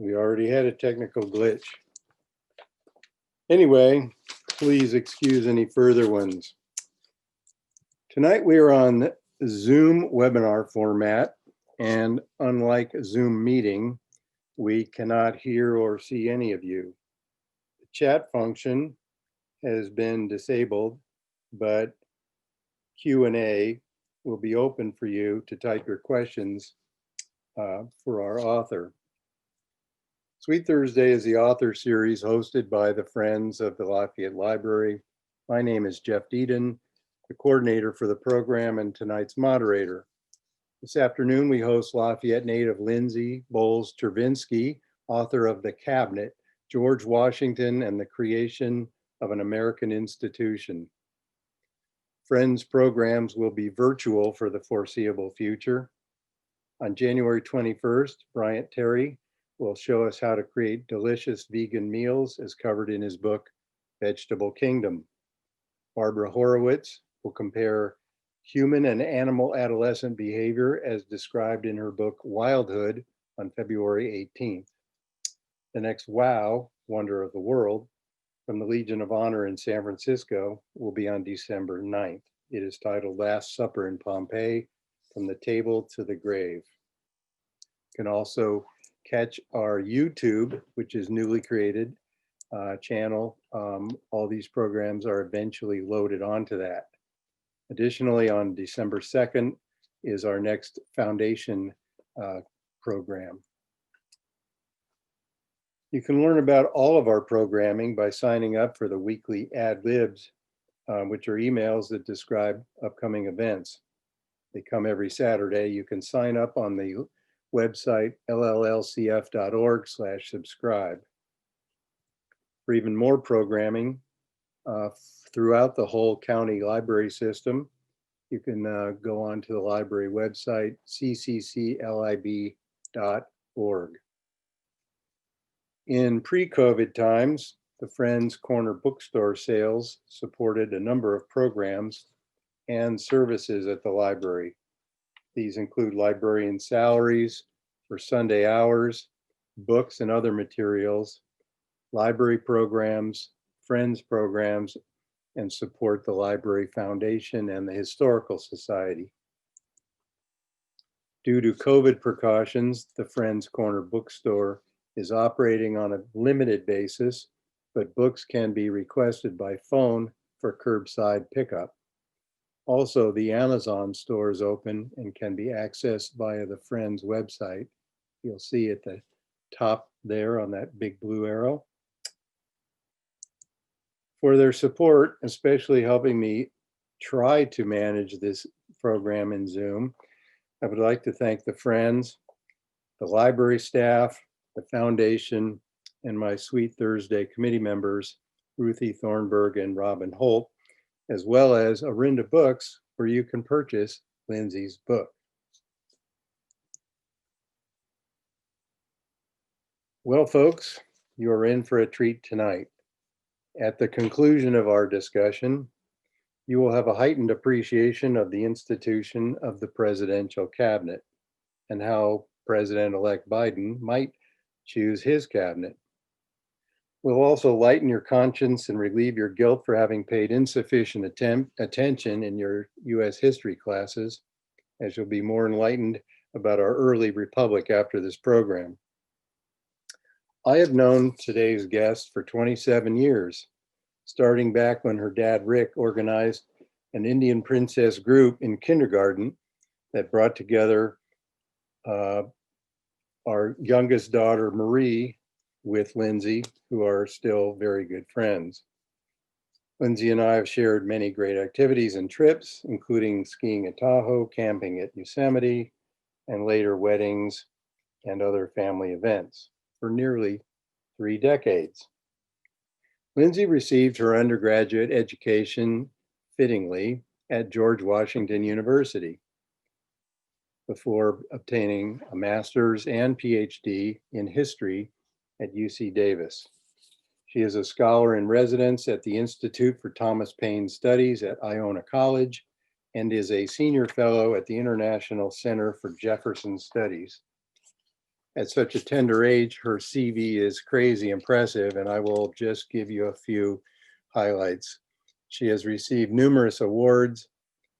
We already had a technical glitch. Anyway, please excuse any further ones. Tonight we are on Zoom webinar format, and unlike a Zoom meeting, we cannot hear or see any of you. The chat function has been disabled, but Q&A will be open for you to type your questions for our author. Sweet Thursday is the author series hosted by the Friends of the Lafayette Library. My name is Jeff Dieden, the coordinator for the program and tonight's moderator. This afternoon, we host Lafayette native Lindsay Chervinsky, author of The Cabinet, George Washington and the Creation of an American Institution. Friends programs will be virtual for the foreseeable future. On January 21st, Bryant Terry will show us how to create delicious vegan meals as covered in his book, Vegetable Kingdom. Barbara Horowitz will compare human and animal adolescent behavior as described in her book, Wildhood, on February 18th. The next WOW, Wonder of the World, from the Legion of Honor in San Francisco will be on December 9th. It is titled Last Supper in Pompeii, From the Table to the Grave. You can also catch our YouTube, which is newly created channel. All these programs are eventually loaded onto that. Additionally, on December 2nd is our next foundation program. You can learn about all of our programming by signing up for the weekly ad libs, which are emails that describe upcoming events. They come every Saturday. You can sign up on the website llcf.org/subscribe. For even more programming throughout the whole county library system, you can go on to the library website, ccclib.org. In pre-COVID times, the Friends Corner bookstore sales supported a number of programs and services at the library. These include librarian salaries for Sunday hours, books and other materials, library programs, Friends programs, and support the Library Foundation and the Historical Society. Due to COVID precautions, the Friends Corner bookstore is operating on a limited basis, but books can be requested by phone for curbside pickup. Also, the Amazon store is open and can be accessed via the Friends website. You'll see at the top there on that big blue arrow. For their support, especially helping me try to manage this program in Zoom, I would like to thank the Friends, the library staff, the foundation, and my Sweet Thursday committee members, Ruthie Thornburg and Robin Holt, as well as Arinda Books, where you can purchase Lindsay's book. Well, folks, you are in for a treat tonight. At the conclusion of our discussion, you will have a heightened appreciation of the institution of the presidential cabinet and how President-elect Biden might choose his cabinet. We'll also lighten your conscience and relieve your guilt for having paid insufficient attention in your U.S. history classes, as you'll be more enlightened about our early republic after this program. I have known today's guest for 27 years, starting back when her dad, Rick, organized an Indian princess group in kindergarten that brought together our youngest daughter, Marie, with Lindsay, who are still very good friends. Lindsay and I have shared many great activities and trips, including skiing at Tahoe, camping at Yosemite, and later weddings and other family events for nearly 3 decades. Lindsay received her undergraduate education, fittingly, at George Washington University before obtaining a master's and PhD in history at UC Davis. She is a scholar in residence at the Institute for Thomas Paine Studies at Iona College and is a senior fellow at the International Center for Jefferson Studies. At such a tender age, her CV is crazy impressive, and I will just give you a few highlights. She has received numerous awards,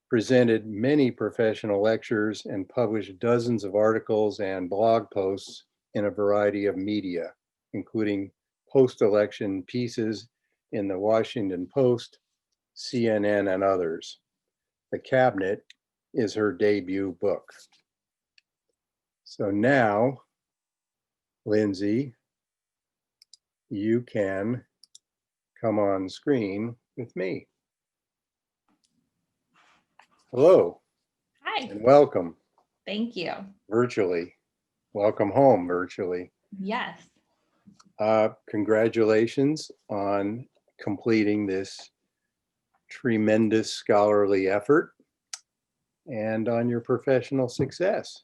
presented many professional lectures, and published dozens of articles and blog posts in a variety of media, including post-election pieces in the Washington Post, CNN, and others. The Cabinet is her debut book. So now, Lindsay, you can come on screen with me. Hello. Hi. And welcome. Thank you. Virtually. Welcome home virtually. Yes. Congratulations on completing this tremendous scholarly effort and on your professional success.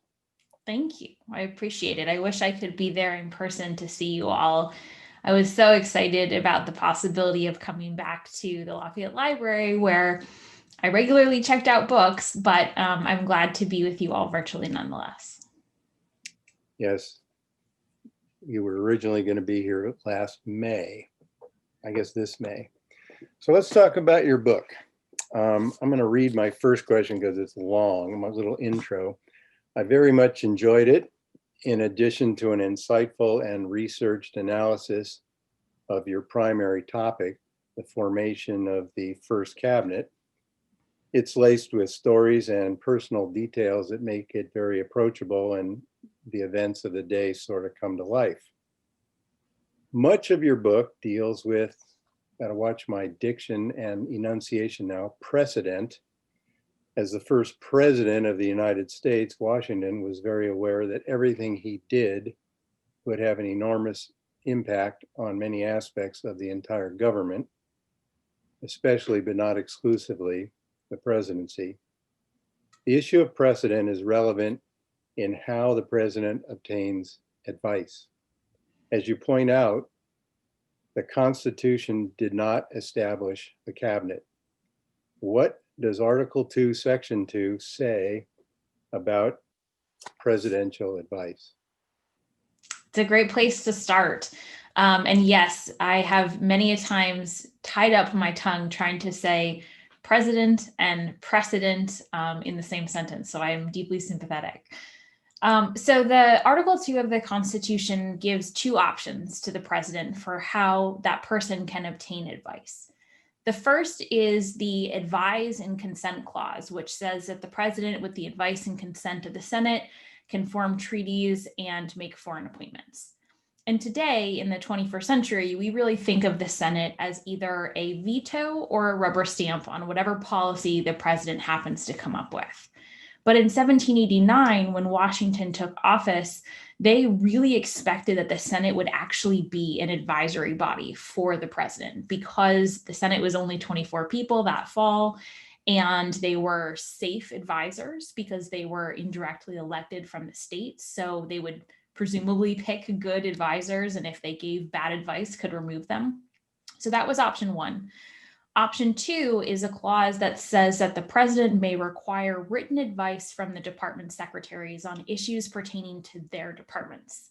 Thank you. I appreciate it. I wish I could be there in person to see you all. I was so excited about the possibility of coming back to the Lafayette Library, where I regularly checked out books, but I'm glad to be with you all virtually nonetheless. Yes, you were originally going to be here last May, I guess this May. So let's talk about your book. I'm going to read my first question because it's long, my little intro. I very much enjoyed it. In addition to an insightful and researched analysis of your primary topic, the formation of the first cabinet, it's laced with stories and personal details that make it very approachable, and the events of the day sort of come to life. Much of your book deals with, gotta watch my diction and enunciation now, precedent. As the first president of the United States, Washington was very aware that everything he did would have an enormous impact on many aspects of the entire government, especially but not exclusively the presidency. The issue of precedent is relevant in how the president obtains advice. As you point out, the Constitution did not establish the cabinet. What does Article 2, Section 2 say about presidential advice? It's a great place to start. And yes, I have many a times tied up my tongue trying to say president and precedent in the same sentence. So I am deeply sympathetic. So the Article 2 of the Constitution gives two options to the president for how that person can obtain advice. The first is the advise and consent clause, which says that the president, with the advice and consent of the Senate, can form treaties and make foreign appointments. And today, in the 21st century, we really think of the Senate as either a veto or a rubber stamp on whatever policy the president happens to come up with. But in 1789, when Washington took office, they really expected that the Senate would actually be an advisory body for the president, because the Senate was only 24 people that fall, and they were safe advisors because they were indirectly elected from the states. So they would presumably pick good advisors, and if they gave bad advice, could remove them. So that was option one. Option two is a clause that says that the president may require written advice from the department secretaries on issues pertaining to their departments.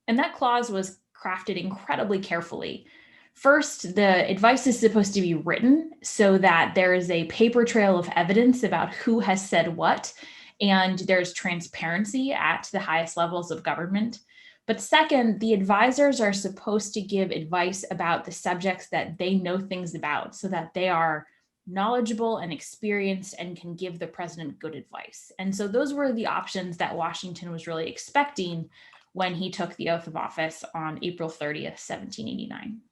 And that clause was crafted incredibly carefully. First, the advice is supposed to be written so that there is a paper trail of evidence about who has said what, and there's transparency at the highest levels of government. But second, the advisors are supposed to give advice about the subjects that they know things about, so that they are knowledgeable and experienced and can give the president good advice. And so those were the options that Washington was really expecting when he took the oath of office on April 30th, 1789.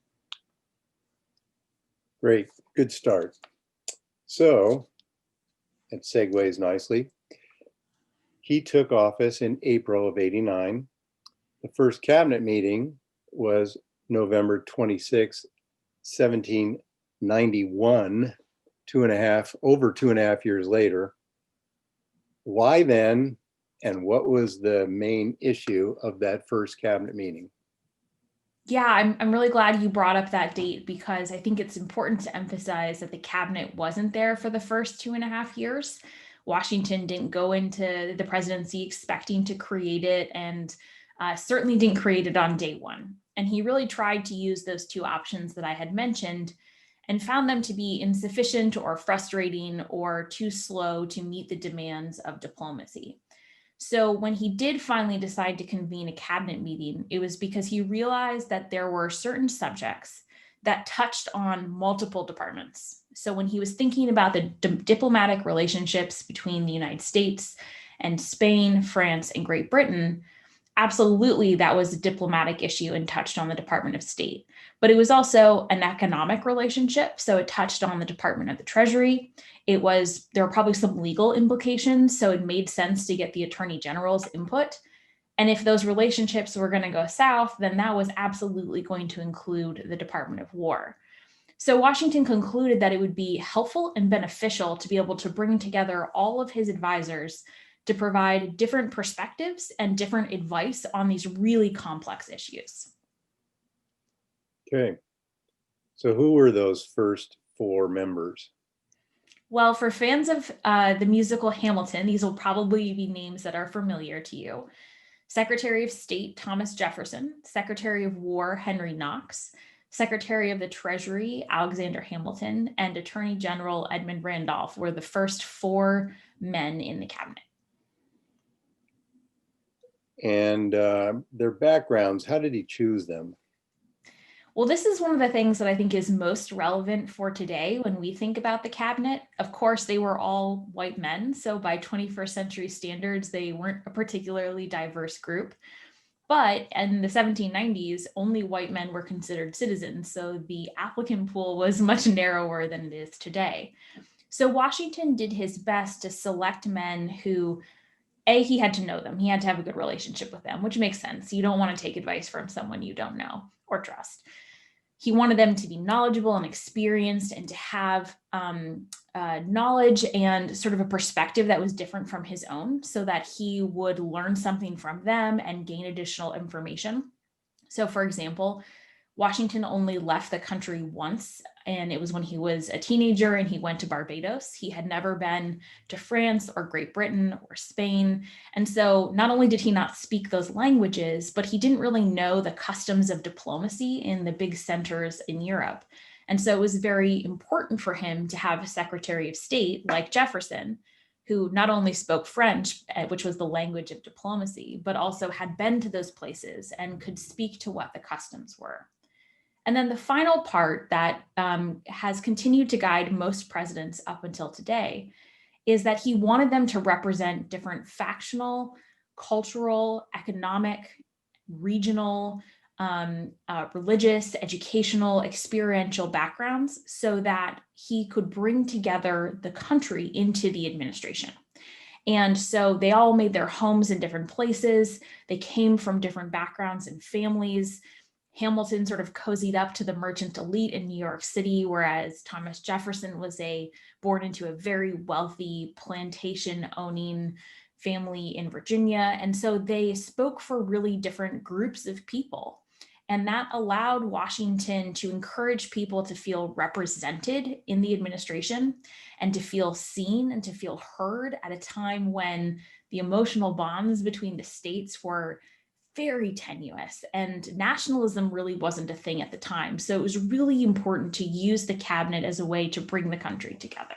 Great, good start. So it segues nicely. He took office in April of 89. The first cabinet meeting was November 26, 1791, over two and a half years later. Why then, and what was the main issue of that first cabinet meeting? Yeah, I'm really glad you brought up that date, because I think it's important to emphasize that the cabinet wasn't there for the first 2.5 years. Washington didn't go into the presidency expecting to create it, and certainly didn't create it on day one. And he really tried to use those two options that I had mentioned and found them to be insufficient or frustrating or too slow to meet the demands of diplomacy. So when he did finally decide to convene a cabinet meeting, it was because he realized that there were certain subjects that touched on multiple departments. So when he was thinking about the diplomatic relationships between the United States and Spain, France, and Great Britain, absolutely that was a diplomatic issue and touched on the Department of State. But it was also an economic relationship. So it touched on the Department of the Treasury. There were probably some legal implications. So it made sense to get the Attorney General's input. And if those relationships were going to go south, then that was absolutely going to include the Department of War. So Washington concluded that it would be helpful and beneficial to be able to bring together all of his advisors to provide different perspectives and different advice on these really complex issues. Okay. So who were those first four members? Well, for fans of the musical Hamilton, these will probably be names that are familiar to you. Secretary of State Thomas Jefferson, Secretary of War Henry Knox, Secretary of the Treasury Alexander Hamilton, and Attorney General Edmund Randolph were the first four men in the cabinet. And their backgrounds, how did he choose them? Well, this is one of the things that I think is most relevant for today when we think about the cabinet. Of course, they were all white men. So by 21st century standards, they weren't a particularly diverse group. But in the 1790s, only white men were considered citizens. So the applicant pool was much narrower than it is today. So Washington did his best to select men who, he had to know them. He had to have a good relationship with them, which makes sense. You don't want to take advice from someone you don't know or trust. He wanted them to be knowledgeable and experienced and to have knowledge and sort of a perspective that was different from his own so that he would learn something from them and gain additional information. So for example, Washington only left the country once, and it was when he was a teenager and he went to Barbados. He had never been to France or Great Britain or Spain. And so not only did he not speak those languages, but he didn't really know the customs of diplomacy in the big centers in Europe. And so it was very important for him to have a Secretary of State like Jefferson, who not only spoke French, which was the language of diplomacy, but also had been to those places and could speak to what the customs were. And then the final part that has continued to guide most presidents up until today is that he wanted them to represent different factional, cultural, economic, regional, religious, educational, experiential backgrounds so that he could bring together the country into the administration. And so they all made their homes in different places. They came from different backgrounds and families. Hamilton sort of cozied up to the merchant elite in New York City, whereas Thomas Jefferson was born into a very wealthy plantation-owning family in Virginia. And so they spoke for really different groups of people. And that allowed Washington to encourage people to feel represented in the administration and to feel seen and to feel heard at a time when the emotional bonds between the states were very tenuous and nationalism really wasn't a thing at the time. So it was really important to use the cabinet as a way to bring the country together.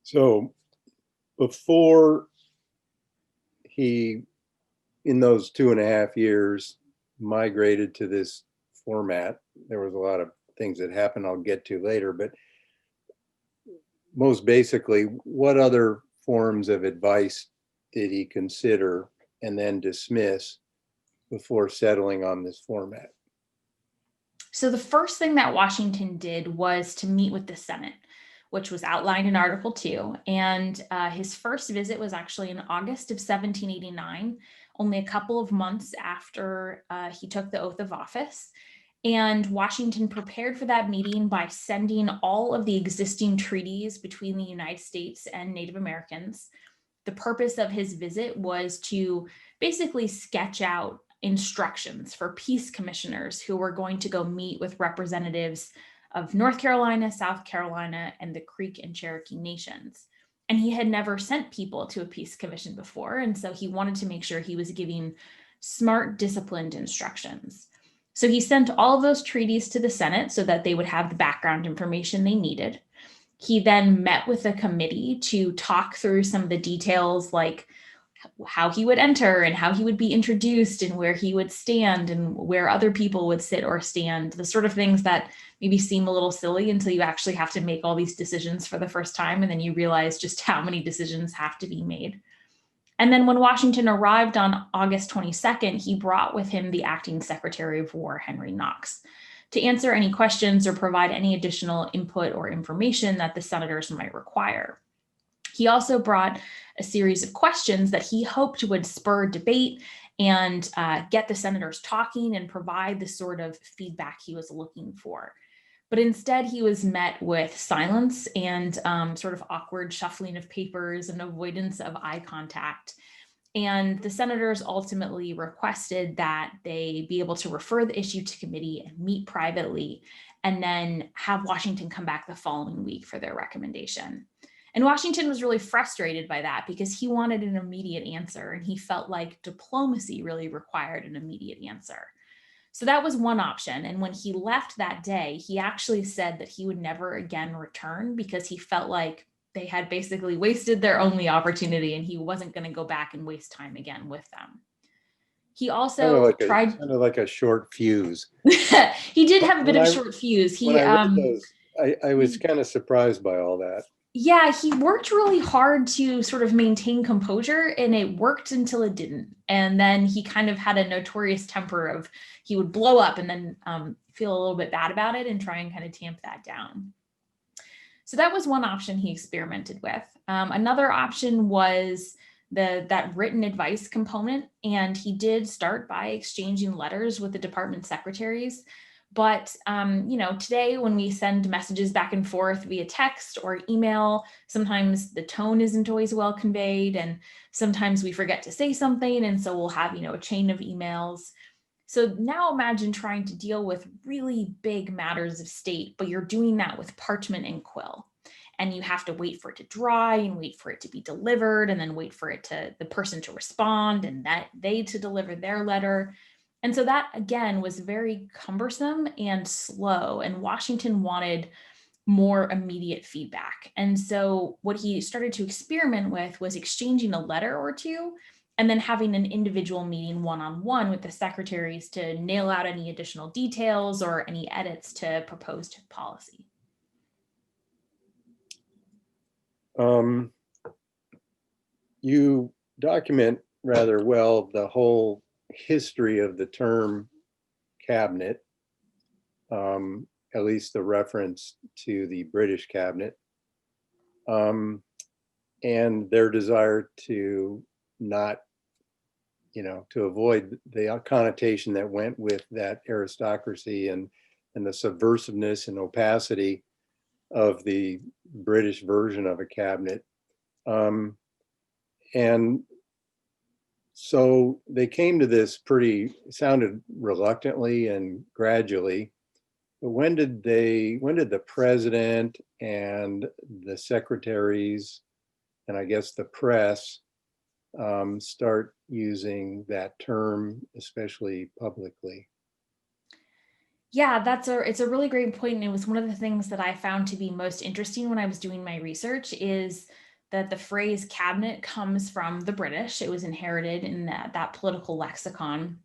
So before he, in those 2.5 years, migrated to this format, there was a lot of things that happened I'll get to later, but most basically, what other forms of advice did he consider and then dismiss before settling on this format? So the first thing that Washington did was to meet with the Senate, which was outlined in Article 2. And his first visit was actually in August of 1789, only a couple of months after he took the oath of office. And Washington prepared for that meeting by sending all of the existing treaties between the United States and Native Americans. The purpose of his visit was to basically sketch out instructions for peace commissioners who were going to go meet with representatives of North Carolina, South Carolina, and the Creek and Cherokee nations. And he had never sent people to a peace commission before. And so he wanted to make sure he was giving smart, disciplined instructions. So he sent all of those treaties to the Senate so that they would have the background information they needed. He then met with a committee to talk through some of the details, like how he would enter and how he would be introduced and where he would stand and where other people would sit or stand, the sort of things that maybe seem a little silly until you actually have to make all these decisions for the first time. And then you realize just how many decisions have to be made. And then when Washington arrived on August 22nd, he brought with him the acting Secretary of War, Henry Knox, to answer any questions or provide any additional input or information that the senators might require. He also brought a series of questions that he hoped would spur debate and get the senators talking and provide the sort of feedback he was looking for. But instead, he was met with silence and sort of awkward shuffling of papers and avoidance of eye contact. And the senators ultimately requested that they be able to refer the issue to committee and meet privately, and then have Washington come back the following week for their recommendation. And Washington was really frustrated by that because he wanted an immediate answer, and he felt like diplomacy really required an immediate answer. So that was one option. And when he left that day, he actually said that he would never again return because he felt like they had basically wasted their only opportunity and he wasn't going to go back and waste time again with them. He also tried kind of like a short fuse. He did have a bit of a short fuse. When I read those, I was kind of surprised by all that. Yeah, he worked really hard to sort of maintain composure, and it worked until it didn't. And then he kind of had a notorious temper of he would blow up and then feel a little bit bad about it and try and kind of tamp that down. So that was one option he experimented with. Another option was that written advice component, and he did start by exchanging letters with the department secretaries. But today when we send messages back and forth via text or email, sometimes the tone isn't always well conveyed, and sometimes we forget to say something, and so we'll have a chain of emails. So now imagine trying to deal with really big matters of state, but you're doing that with parchment and quill. And you have to wait for it to dry and wait for it to be delivered and then wait for the person to respond and that they to deliver their letter. And so that, again, was very cumbersome and slow. And Washington wanted more immediate feedback. And so what he started to experiment with was exchanging a letter or two and then having an individual meeting one-on-one with the secretaries to nail out any additional details or any edits to proposed policy. You document rather well the whole history of the term cabinet, at least the reference to the British cabinet, and their desire to not, to avoid the connotation that went with that aristocracy and the subversiveness and opacity of the British version of a cabinet. And so they came to this sounded reluctantly and gradually. But when did the president and the secretaries and I guess the press start using that term, especially publicly? Yeah, it's a really great point. And it was one of the things that I found to be most interesting when I was doing my research is that the phrase cabinet comes from the British. It was inherited in that political lexicon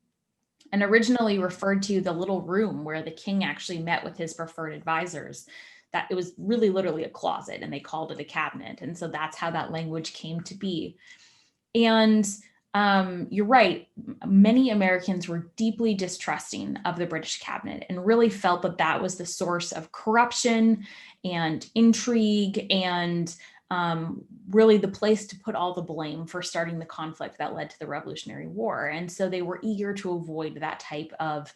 and originally referred to the little room where the king actually met with his preferred advisors. That it was really literally a closet and they called it a cabinet. And so that's how that language came to be. And you're right. Many Americans were deeply distrusting of the British cabinet and really felt that that was the source of corruption and intrigue and really the place to put all the blame for starting the conflict that led to the Revolutionary War. And so they were eager to avoid that type of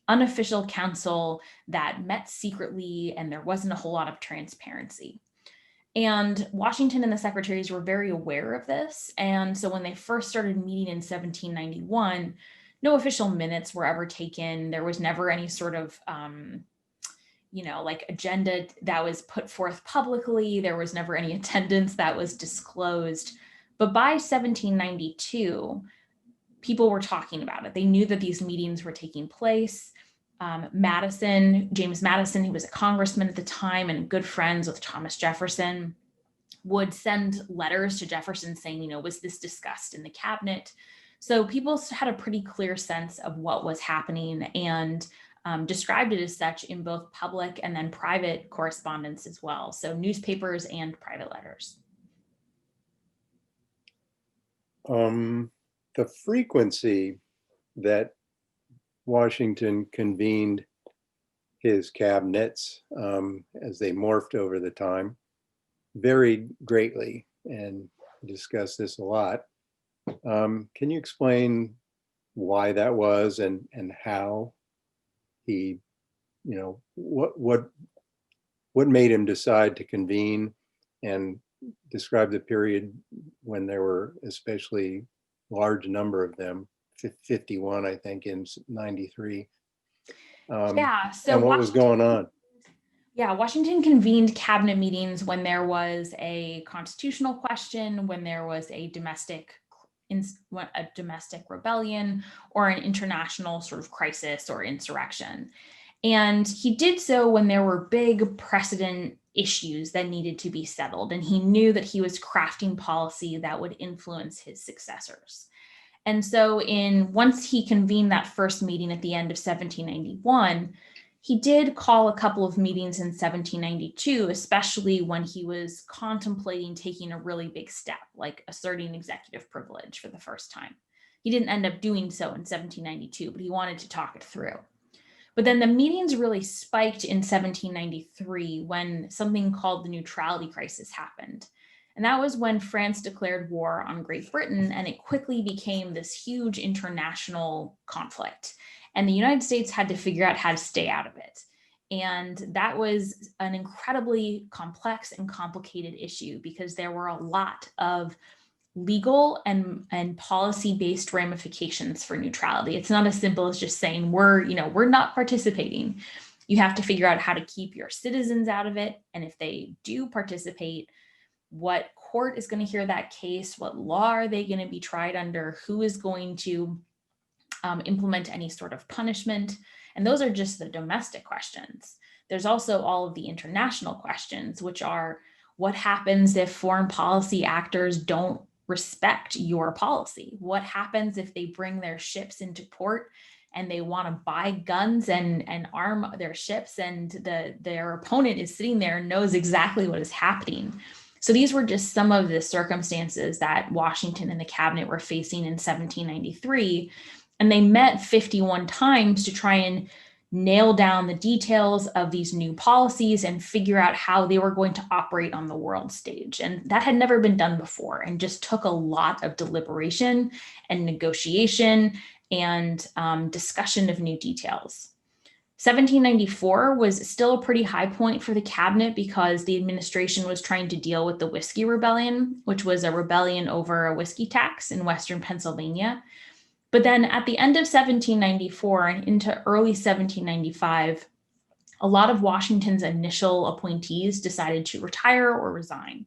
unofficial council that met secretly and there wasn't a whole lot of transparency. And Washington and the secretaries were very aware of this. And so when they first started meeting in 1791, no official minutes were ever taken. There was never any sort of, like agenda that was put forth publicly. There was never any attendance that was disclosed. But by 1792, people were talking about it. They knew that these meetings were taking place. James Madison, who was a congressman at the time and good friends with Thomas Jefferson, would send letters to Jefferson saying, was this discussed in the cabinet? So people had a pretty clear sense of what was happening and described it as such in both public and then private correspondence as well. So newspapers and private letters. The frequency that Washington convened his cabinets as they morphed over the time varied greatly, and discussed this a lot. Can you explain why that was and how he, what made him decide to convene, and describe the period when there were especially large number of them, 51, I think, in 93. Yeah. So and what was going on? Yeah, Washington convened cabinet meetings when there was a constitutional question, when there was a domestic rebellion, or an international sort of crisis or insurrection. And he did so when there were big precedent issues that needed to be settled. And he knew that he was crafting policy that would influence his successors. And so once he convened that first meeting at the end of 1791, he did call a couple of meetings in 1792, especially when he was contemplating taking a really big step, like asserting executive privilege for the first time. He didn't end up doing so in 1792, but he wanted to talk it through. But then the meetings really spiked in 1793 when something called the Neutrality Crisis happened. And that was when France declared war on Great Britain, and it quickly became this huge international conflict. And the United States had to figure out how to stay out of it. And that was an incredibly complex and complicated issue because there were a lot of legal and policy-based ramifications for neutrality. It's not as simple as just saying we're not participating. You have to figure out how to keep your citizens out of it. And if they do participate, what court is going to hear that case? What law are they going to be tried under? Who is going to implement any sort of punishment? And those are just the domestic questions. There's also all of the international questions, which are what happens if foreign policy actors don't respect your policy? What happens if they bring their ships into port and they want to buy guns and arm their ships, and their opponent is sitting there and knows exactly what is happening? So these were just some of the circumstances that Washington and the cabinet were facing in 1793. And they met 51 times to try and nail down the details of these new policies and figure out how they were going to operate on the world stage. And that had never been done before, and just took a lot of deliberation and negotiation and discussion of new details. 1794 was still a pretty high point for the cabinet because the administration was trying to deal with the Whiskey Rebellion, which was a rebellion over a whiskey tax in Western Pennsylvania. But then at the end of 1794 and into early 1795, a lot of Washington's initial appointees decided to retire or resign.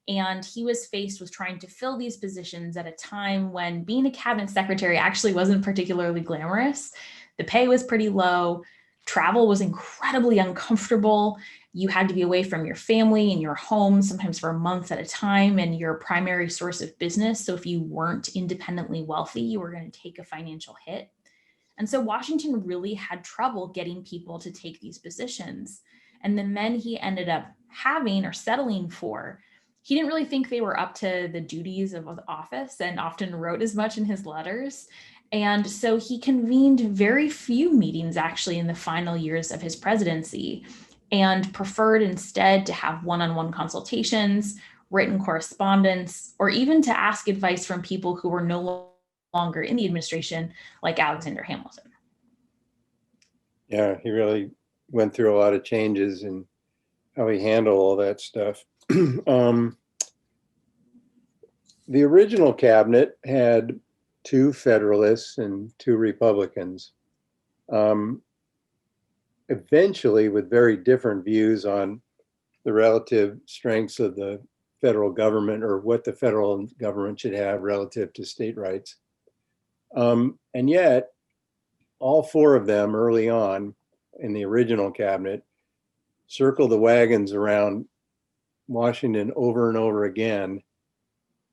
And he was faced with trying to fill these positions at a time when being a cabinet secretary actually wasn't particularly glamorous. The pay was pretty low. Travel was incredibly uncomfortable. You had to be away from your family and your home, sometimes for months at a time, and your primary source of business. So if you weren't independently wealthy, you were going to take a financial hit. And so Washington really had trouble getting people to take these positions. And the men he ended up having or settling for, he didn't really think they were up to the duties of the office, and often wrote as much in his letters. And so he convened very few meetings actually in the final years of his presidency, and preferred instead to have one-on-one consultations, written correspondence, or even to ask advice from people who were no longer in the administration, like Alexander Hamilton. Yeah, he really went through a lot of changes in how he handled all that stuff. The original cabinet had 2 Federalists and 2 Republicans. eventually with very different views on the relative strengths of the federal government or what the federal government should have relative to state rights. And yet, all four of them early on in the original cabinet circled the wagons around Washington over and over again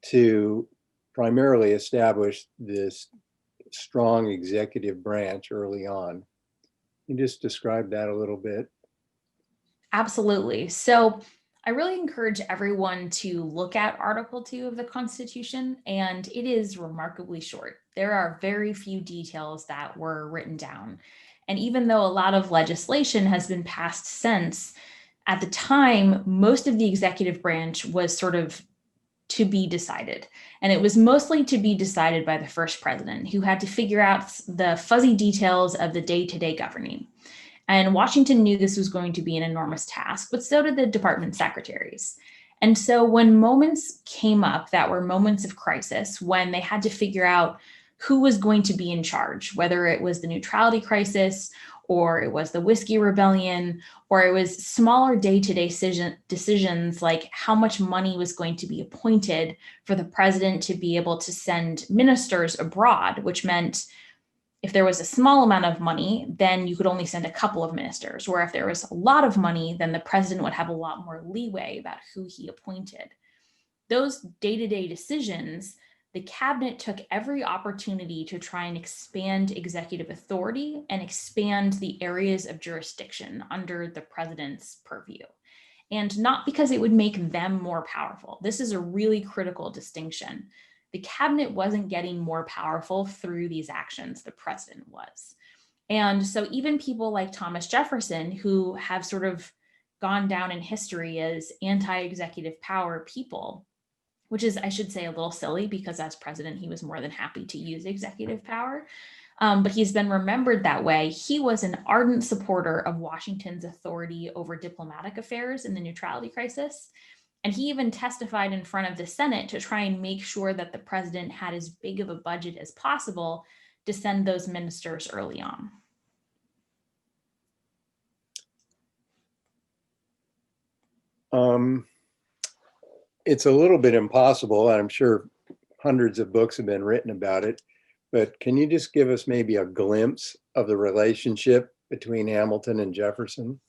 to primarily establish this strong executive branch early on. Can you just describe that a little bit? Absolutely. So I really encourage everyone to look at Article 2 of the Constitution, and it is remarkably short. There are very few details that were written down. And even though a lot of legislation has been passed since, at the time, most of the executive branch was sort of to be decided. And it was mostly to be decided by the first president, who had to figure out the fuzzy details of the day-to-day governing. And Washington knew this was going to be an enormous task, but so did the department secretaries. And so when moments came up that were moments of crisis, when they had to figure out who was going to be in charge, whether it was the Neutrality Crisis, or it was the Whiskey Rebellion, or it was smaller day-to-day decisions like how much money was going to be appointed for the president to be able to send ministers abroad, which meant if there was a small amount of money, then you could only send a couple of ministers. Or if there was a lot of money, then the president would have a lot more leeway about who he appointed. Those day-to-day decisions, the cabinet took every opportunity to try and expand executive authority and expand the areas of jurisdiction under the president's purview. And not because it would make them more powerful. This is a really critical distinction. The cabinet wasn't getting more powerful through these actions, the president was. And so even people like Thomas Jefferson, who have sort of gone down in history as anti-executive power people, which is, I should say, a little silly because as president, he was more than happy to use executive power. But he's been remembered that way. He was an ardent supporter of Washington's authority over diplomatic affairs in the Neutrality Crisis. And he even testified in front of the Senate to try and make sure that the president had as big of a budget as possible to send those ministers early on. It's a little bit impossible, and I'm sure hundreds of books have been written about it, but can you just give us maybe a glimpse of the relationship between Hamilton and Jefferson?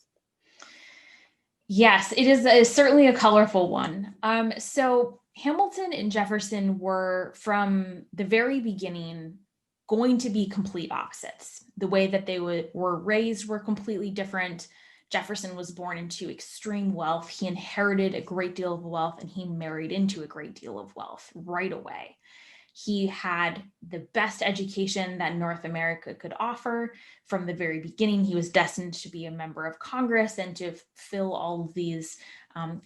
Yes, it is certainly a colorful one. So Hamilton and Jefferson were from the very beginning going to be complete opposites. The way that they were raised were completely different. Jefferson was born into extreme wealth. He inherited a great deal of wealth and he married into a great deal of wealth right away. He had the best education that North America could offer. From the very beginning, he was destined to be a member of Congress and to fill all of these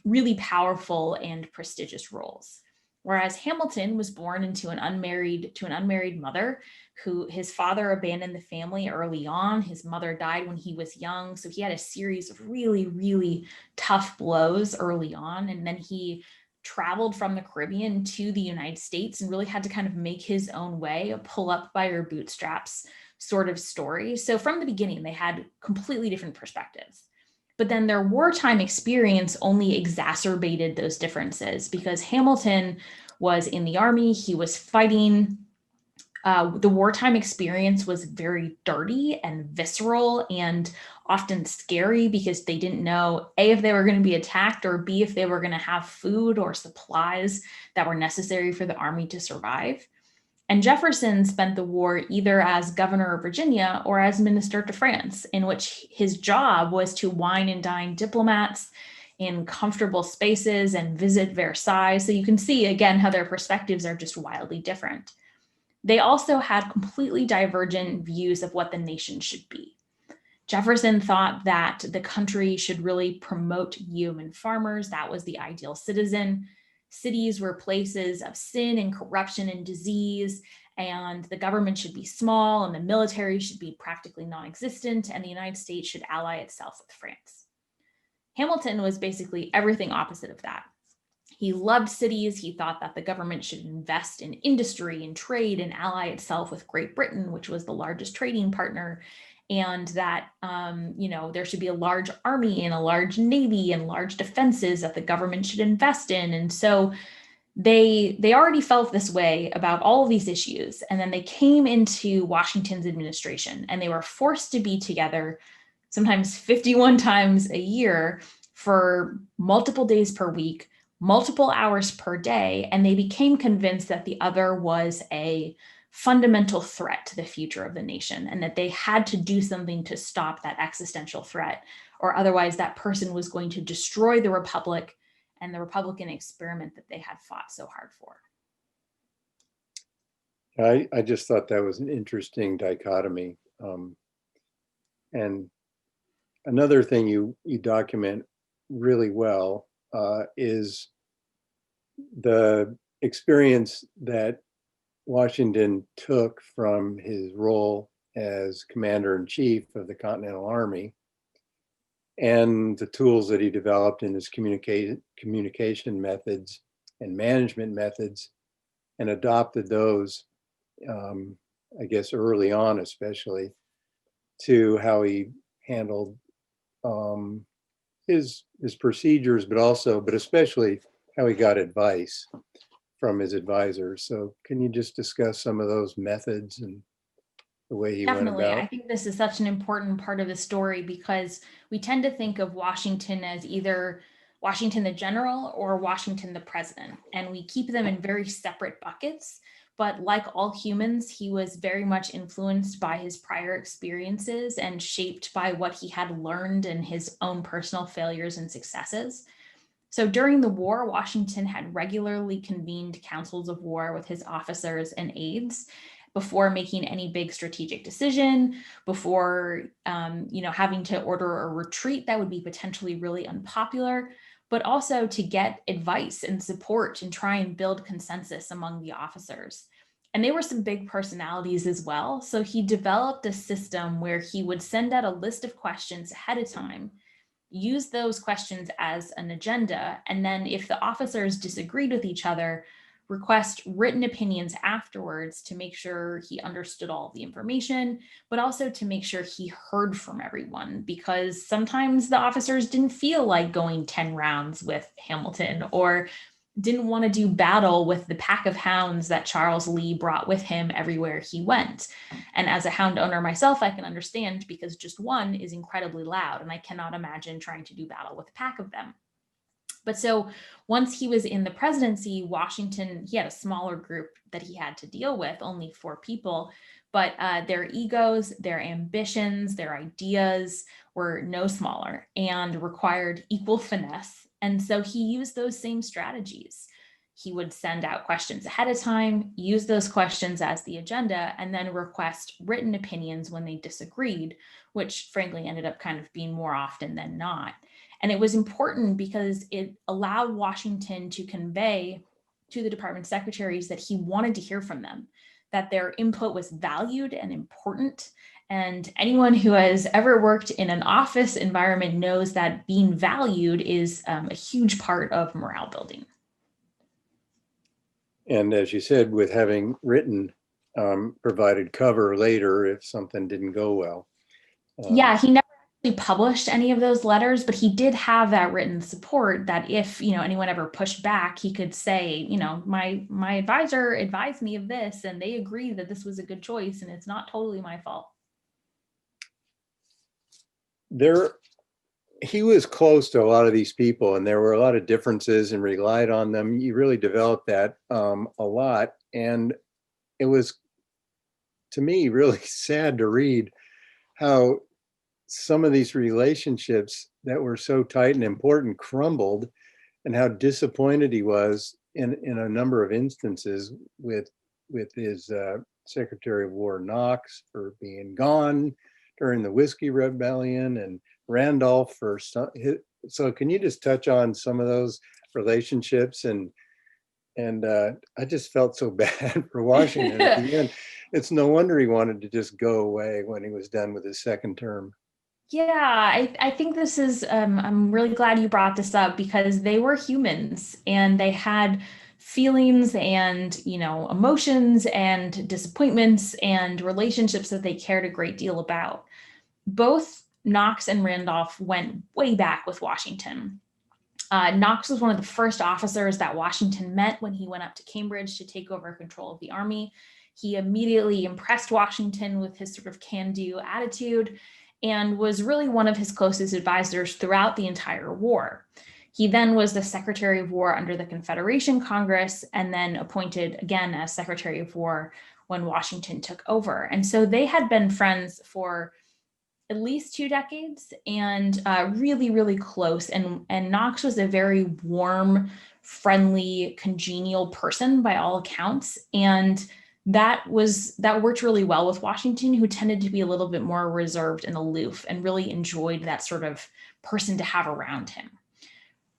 really powerful and prestigious roles. Whereas Hamilton was born into an unmarried mother who his father abandoned the family early on. His mother died when he was young. So he had a series of really, really tough blows early on. And then he traveled from the Caribbean to the United States and really had to kind of make his own way, a pull up by your bootstraps sort of story. So from the beginning, they had completely different perspectives. But then their wartime experience only exacerbated those differences because Hamilton was in the army, he was fighting. The wartime experience was very dirty and visceral and often scary because they didn't know A, if they were going to be attacked, or B, if they were going to have food or supplies that were necessary for the army to survive. And Jefferson spent the war either as governor of Virginia or as minister to France, in which his job was to wine and dine diplomats in comfortable spaces and visit Versailles. So you can see again how their perspectives are just wildly different. They also had completely divergent views of what the nation should be. Jefferson thought that the country should really promote yeoman farmers. That was the ideal citizen. Cities were places of sin and corruption and disease, and the government should be small and the military should be practically non-existent, and the United States should ally itself with France. Hamilton was basically everything opposite of that. He loved cities. He thought that the government should invest in industry and trade and ally itself with Great Britain, which was the largest trading partner. and that, there should be a large army and a large navy and large defenses that the government should invest in. And so they already felt this way about all of these issues. And then they came into Washington's administration and they were forced to be together sometimes 51 times a year for multiple days per week, multiple hours per day. And they became convinced that the other was a fundamental threat to the future of the nation and that they had to do something to stop that existential threat, or otherwise that person was going to destroy the republic and the Republican experiment that they had fought so hard for. I just thought that was an interesting dichotomy. And another thing you document really well is the experience that Washington took from his role as commander-in-chief of the Continental Army and the tools that he developed in his communication methods and management methods, and adopted those, I guess early on especially, to how he handled his procedures, but especially how he got advice from his advisors. So can you just discuss some of those methods and the way he went Definitely. about? I think this is such an important part of the story because we tend to think of Washington as either Washington the general or Washington the president, and we keep them in very separate buckets. But like all humans, he was very much influenced by his prior experiences and shaped by what he had learned in his own personal failures and successes. So during the war, Washington had regularly convened councils of war with his officers and aides before making any big strategic decision, before having to order a retreat that would be potentially really unpopular, but also to get advice and support and try and build consensus among the officers. And they were some big personalities as well. So he developed a system where he would send out a list of questions ahead of time, use those questions as an agenda, and then if the officers disagreed with each other, request written opinions afterwards to make sure he understood all the information, but also to make sure he heard from everyone, because sometimes the officers didn't feel like going 10 rounds with Hamilton or didn't want to do battle with the pack of hounds that Charles Lee brought with him everywhere he went. And as a hound owner myself, I can understand, because just one is incredibly loud and I cannot imagine trying to do battle with a pack of them. But so once he was in the presidency, Washington, he had a smaller group that he had to deal with, only 4 people, but their egos, their ambitions, their ideas were no smaller and required equal finesse. And so he used those same strategies. He would send out questions ahead of time, use those questions as the agenda, and then request written opinions when they disagreed, which frankly ended up kind of being more often than not. And it was important because it allowed Washington to convey to the department secretaries that he wanted to hear from them, that their input was valued and important. And anyone who has ever worked in an office environment knows that being valued is a huge part of morale building. And as you said, with having written, provided cover later if something didn't go well. Yeah, he never actually published any of those letters, but he did have that written support that if anyone ever pushed back, he could say, my advisor advised me of this and they agree that this was a good choice and it's not totally my fault. He was close to a lot of these people and there were a lot of differences and relied on them. You really developed that a lot. And it was, to me, really sad to read how some of these relationships that were so tight and important crumbled, and how disappointed he was in a number of instances with his Secretary of War Knox for being gone during the Whiskey Rebellion, and Randolph for some. So can you just touch on some of those relationships? And I just felt so bad for Washington at the end. It's no wonder he wanted to just go away when he was done with his second term. Yeah, I think this is, I'm really glad you brought this up because they were humans and they had feelings and, emotions and disappointments and relationships that they cared a great deal about. both Knox and Randolph went way back with Washington. Knox was one of the first officers that Washington met when he went up to Cambridge to take over control of the army. He immediately impressed Washington with his sort of can-do attitude and was really one of his closest advisors throughout the entire war. He then was the Secretary of War under the Confederation Congress and then appointed again as Secretary of War when Washington took over. And so they had been friends for at least 2 decades and really, really close. And Knox was a very warm, friendly, congenial person by all accounts. And that worked really well with Washington, who tended to be a little bit more reserved and aloof and really enjoyed that sort of person to have around him.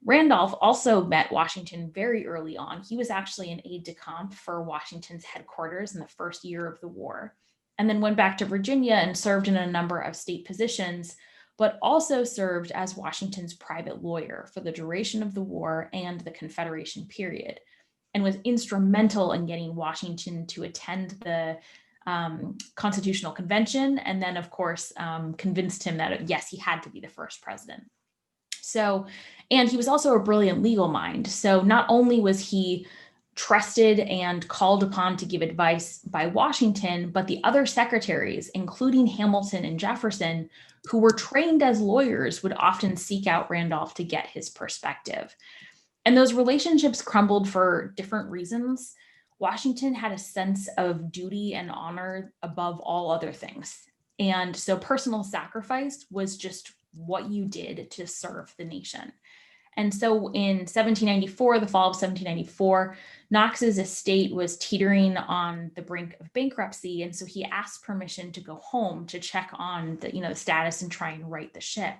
Randolph also met Washington very early on. He was actually an aide-de-camp for Washington's headquarters in the first year of the war, and then went back to Virginia and served in a number of state positions, but also served as Washington's private lawyer for the duration of the war and the Confederation period, and was instrumental in getting Washington to attend the Constitutional Convention, and then, of course, convinced him that, yes, he had to be the first president. So, and he was also a brilliant legal mind. So not only was he trusted and called upon to give advice by Washington, but the other secretaries, including Hamilton and Jefferson, who were trained as lawyers, would often seek out Randolph to get his perspective. And those relationships crumbled for different reasons. Washington had a sense of duty and honor above all other things. And so personal sacrifice was just what you did to serve the nation. And so in 1794, the fall of 1794, Knox's estate was teetering on the brink of bankruptcy. And so he asked permission to go home to check on the status and try and right the ship.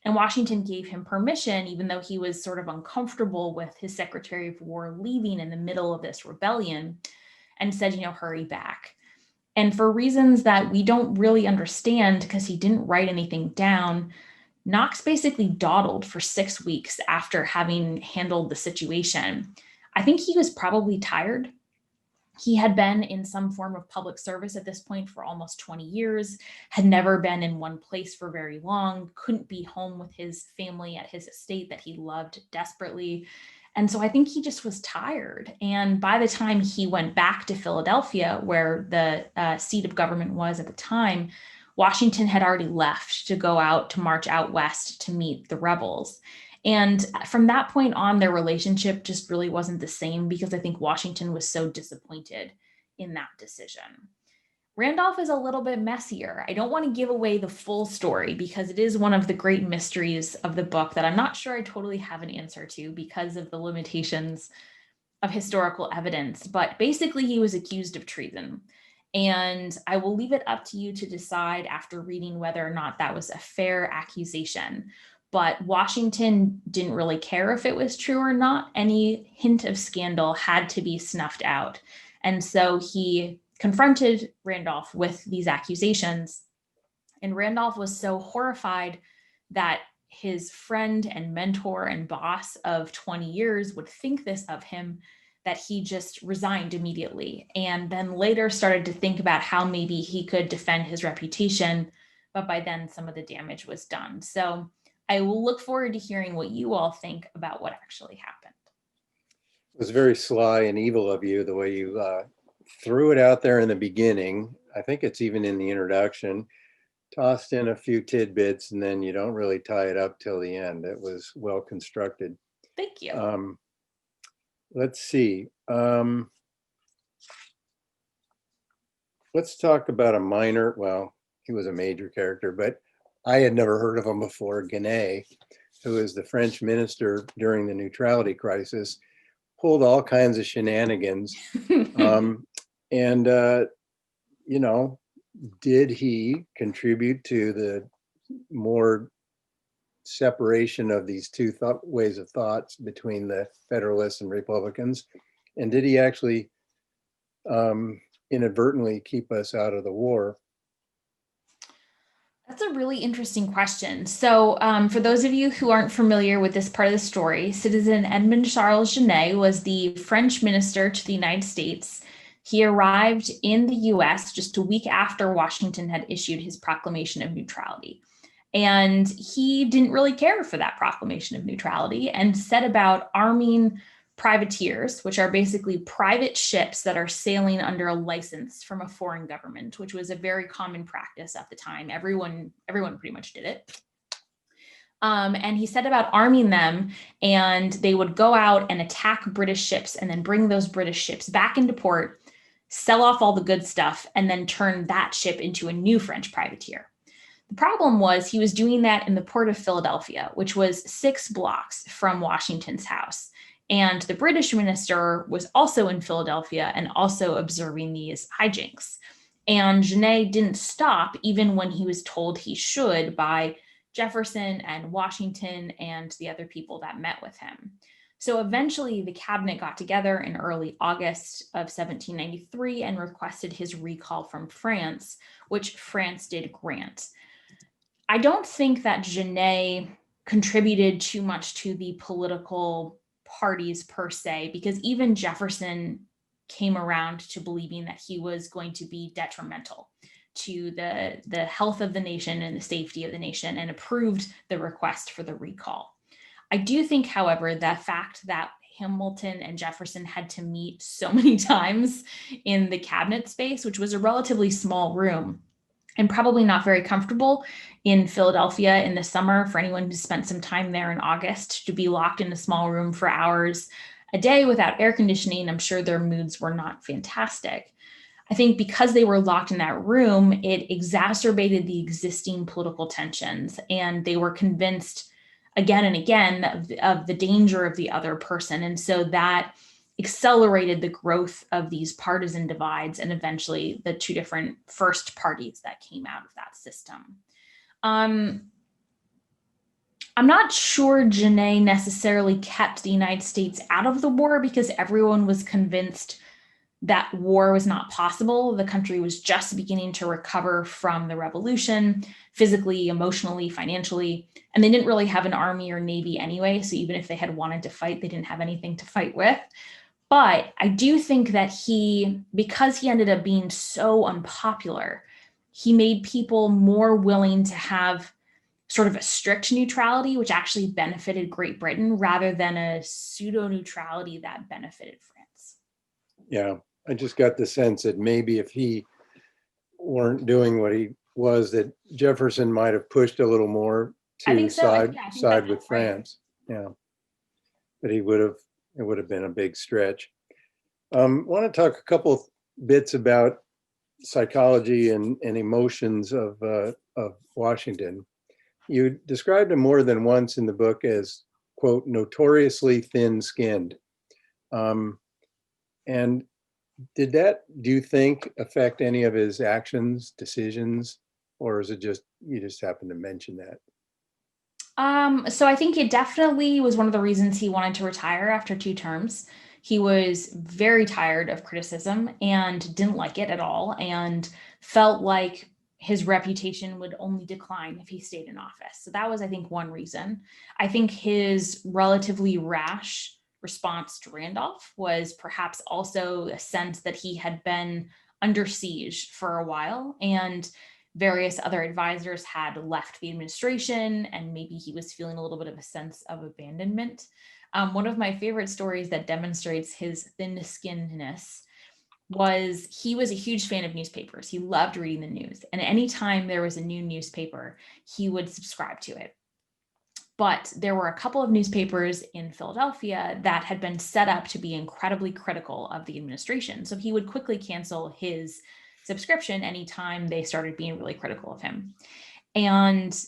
And Washington gave him permission, even though he was sort of uncomfortable with his Secretary of War leaving in the middle of this rebellion, and said, hurry back. And for reasons that we don't really understand, because he didn't write anything down, Knox basically dawdled for 6 weeks after having handled the situation. I think he was probably tired. He had been in some form of public service at this point for almost 20 years, had never been in one place for very long, couldn't be home with his family at his estate that he loved desperately. And so I think he just was tired. And by the time he went back to Philadelphia, where the seat of government was at the time, Washington had already left to go out to march out west to meet the rebels. And from that point on, their relationship just really wasn't the same, because I think Washington was so disappointed in that decision. Randolph is a little bit messier. I don't want to give away the full story, because it is one of the great mysteries of the book that I'm not sure I totally have an answer to because of the limitations of historical evidence. But basically, he was accused of treason. And I will leave it up to you to decide after reading whether or not that was a fair accusation. But Washington didn't really care if it was true or not. Any hint of scandal had to be snuffed out. And so he confronted Randolph with these accusations. And Randolph was so horrified that his friend and mentor and boss of 20 years would think this of him, that he just resigned immediately, and then later started to think about how maybe he could defend his reputation, but by then some of the damage was done. So I will look forward to hearing what you all think about what actually happened. It was very sly and evil of you, the way you threw it out there in the beginning. I think it's even in the introduction, tossed in a few tidbits, and then you don't really tie it up till the end. It was well constructed. Thank you. Let's see. Let's talk about a minor, well, he was a major character, but I had never heard of him before. Genet, who is the French minister during the Neutrality Crisis, pulled all kinds of shenanigans. Did he contribute to the more separation of these two ways of thoughts between the Federalists and Republicans? And did he actually inadvertently keep us out of the war? That's a really interesting question. So for those of you who aren't familiar with this part of the story, Citizen Edmond Charles Genet was the French minister to the United States. He arrived in the US just a week after Washington had issued his proclamation of neutrality. And he didn't really care for that proclamation of neutrality and set about arming privateers, which are basically private ships that are sailing under a license from a foreign government, which was a very common practice at the time. Everyone pretty much did it. And he set about arming them, and they would go out and attack British ships and then bring those British ships back into port, sell off all the good stuff, and then turn that ship into a new French privateer. The problem was he was doing that in the port of Philadelphia, which was 6 blocks from Washington's house. And the British minister was also in Philadelphia and also observing these hijinks. And Genet didn't stop even when he was told he should by Jefferson and Washington and the other people that met with him. So eventually the cabinet got together in early August of 1793 and requested his recall from France, which France did grant. I don't think that Genet contributed too much to the political parties per se, because even Jefferson came around to believing that he was going to be detrimental to the health of the nation and the safety of the nation, and approved the request for the recall. I do think, however, the fact that Hamilton and Jefferson had to meet so many times in the cabinet space, which was a relatively small room and probably not very comfortable in Philadelphia in the summer for anyone who spent some time there in August, to be locked in a small room for hours a day without air conditioning. I'm sure their moods were not fantastic. I think because they were locked in that room, it exacerbated the existing political tensions, and they were convinced again and again of the danger of the other person. And so that accelerated the growth of these partisan divides and eventually the 2 different first parties that came out of that system. I'm not sure Genet necessarily kept the United States out of the war, because everyone was convinced that war was not possible. The country was just beginning to recover from the revolution, physically, emotionally, financially, and they didn't really have an army or navy anyway. So even if they had wanted to fight, they didn't have anything to fight with. But I do think that because he ended up being so unpopular, he made people more willing to have sort of a strict neutrality, which actually benefited Great Britain, rather than a pseudo neutrality that benefited France. Yeah, I just got the sense that maybe if he weren't doing what he was, that Jefferson might have pushed a little more to side with France. Right. Yeah, but it would have been a big stretch. Want to talk a couple of bits about psychology and emotions of Washington. You described him more than once in the book as, quote, notoriously thin-skinned. And did that, do you think, affect any of his actions, decisions, or is it just, you just happened to mention that? So I think it definitely was one of the reasons he wanted to retire after 2 terms. He was very tired of criticism and didn't like it at all, and felt like his reputation would only decline if he stayed in office. So that was, I think, one reason. I think his relatively rash response to Randolph was perhaps also a sense that he had been under siege for a while, and various other advisors had left the administration, and maybe he was feeling a little bit of a sense of abandonment. One of my favorite stories that demonstrates his thin-skinnedness was he was a huge fan of newspapers. He loved reading the news, and anytime there was a new newspaper, he would subscribe to it. But there were a couple of newspapers in Philadelphia that had been set up to be incredibly critical of the administration. So he would quickly cancel his subscription anytime they started being really critical of him. And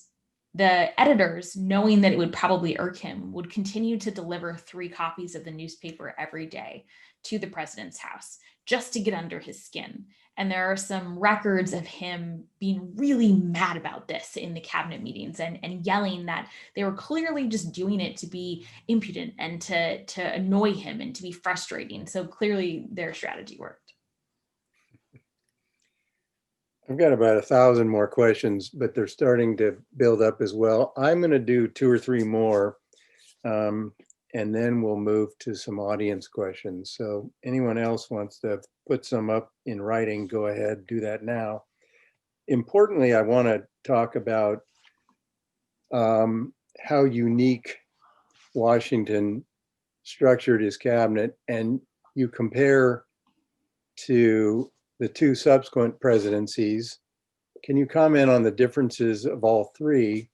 the editors, knowing that it would probably irk him, would continue to deliver 3 copies of the newspaper every day to the president's house just to get under his skin. And there are some records of him being really mad about this in the cabinet meetings, and yelling that they were clearly just doing it to be impudent and to annoy him and to be frustrating. So clearly their strategy worked. I've got about 1,000 more questions, but they're starting to build up as well. I'm going to do 2 or 3 more. and then we'll move to some audience questions. So anyone else wants to put some up in writing, go ahead, do that now. Importantly, I want to talk about how unique Washington structured his cabinet, and you compare to the two subsequent presidencies. Can you comment on the differences of all three?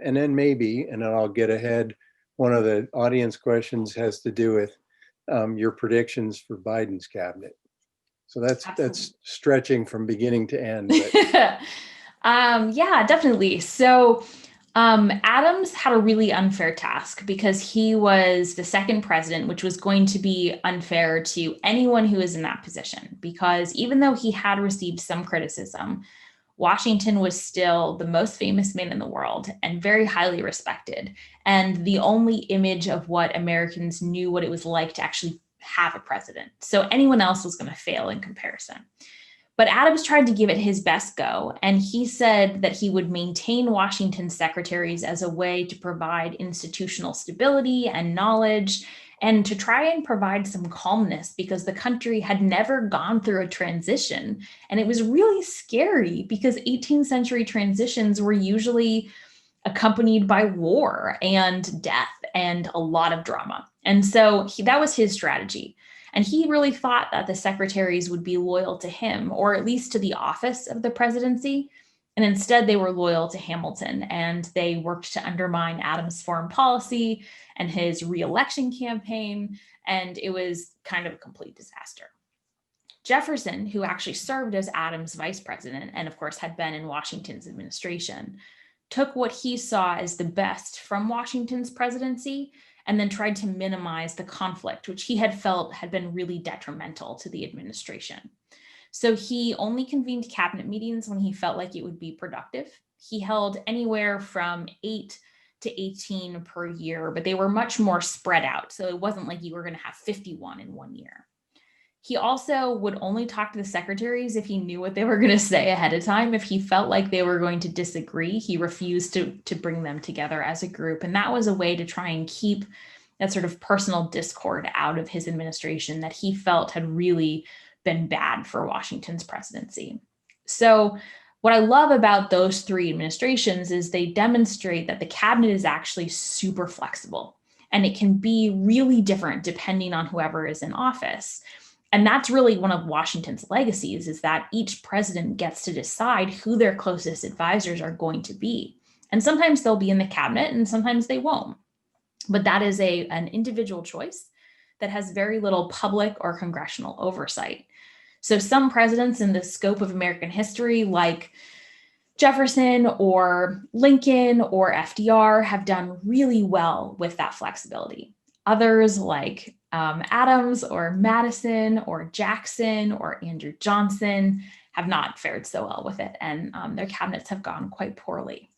And then maybe, and then I'll get ahead, one of the audience questions has to do with your predictions for Biden's cabinet. So that's stretching from beginning to end. But. Yeah, definitely. So Adams had a really unfair task because he was the second president, which was going to be unfair to anyone who was in that position. Because even though he had received some criticism, Washington was still the most famous man in the world and very highly respected, and the only image of what Americans knew what it was like to actually have a president. So anyone else was going to fail in comparison. But Adams tried to give it his best go, and he said that he would maintain Washington's secretaries as a way to provide institutional stability and knowledge, and to try and provide some calmness because the country had never gone through a transition. And it was really scary because 18th century transitions were usually accompanied by war and death and a lot of drama. And so that was his strategy. And he really thought that the secretaries would be loyal to him, or at least to the office of the presidency. And instead, they were loyal to Hamilton, and they worked to undermine Adams' foreign policy and his re-election campaign. And it was kind of a complete disaster. Jefferson, who actually served as Adams' vice president, and of course had been in Washington's administration, took what he saw as the best from Washington's presidency and then tried to minimize the conflict, which he had felt had been really detrimental to the administration. So he only convened cabinet meetings when he felt like it would be productive. He held anywhere from 8 to 18 per year, but they were much more spread out. So it wasn't like you were going to have 51 in one year. He also would only talk to the secretaries if he knew what they were going to say ahead of time. If he felt like they were going to disagree, he refused to bring them together as a group. And that was a way to try and keep that sort of personal discord out of his administration that he felt had really been bad for Washington's presidency. So what I love about those three administrations is they demonstrate that the cabinet is actually super flexible, and it can be really different depending on whoever is in office. And that's really one of Washington's legacies, is that each president gets to decide who their closest advisors are going to be. And sometimes they'll be in the cabinet and sometimes they won't. But that is an individual choice that has very little public or congressional oversight. So some presidents in the scope of American history, like Jefferson or Lincoln or FDR, have done really well with that flexibility. Others, like Adams or Madison or Jackson or Andrew Johnson, have not fared so well with it, and their cabinets have gone quite poorly.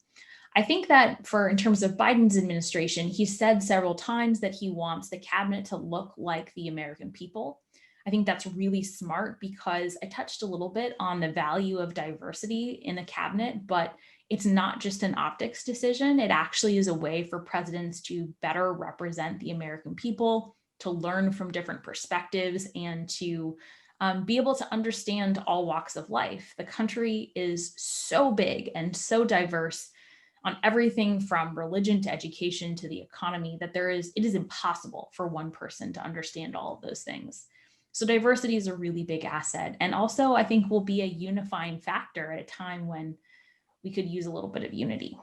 I think that in terms of Biden's administration, he said several times that he wants the cabinet to look like the American people. I think that's really smart because I touched a little bit on the value of diversity in a cabinet, but it's not just an optics decision. It actually is a way for presidents to better represent the American people, to learn from different perspectives, and to be able to understand all walks of life. The country is so big and so diverse on everything from religion to education to the economy that it is impossible for one person to understand all of those things. So diversity is a really big asset, and also I think will be a unifying factor at a time when we could use a little bit of unity.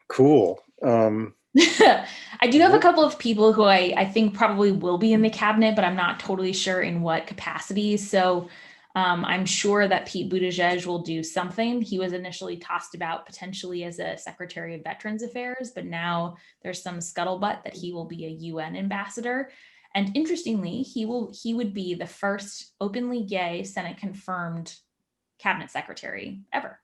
Cool. I do have a couple of people who I think probably will be in the cabinet, but I'm not totally sure in what capacity. So I'm sure that Pete Buttigieg will do something. He was initially tossed about potentially as a Secretary of Veterans Affairs, but now there's some scuttlebutt that he will be a UN ambassador. And interestingly, he would be the first openly gay Senate confirmed cabinet secretary ever.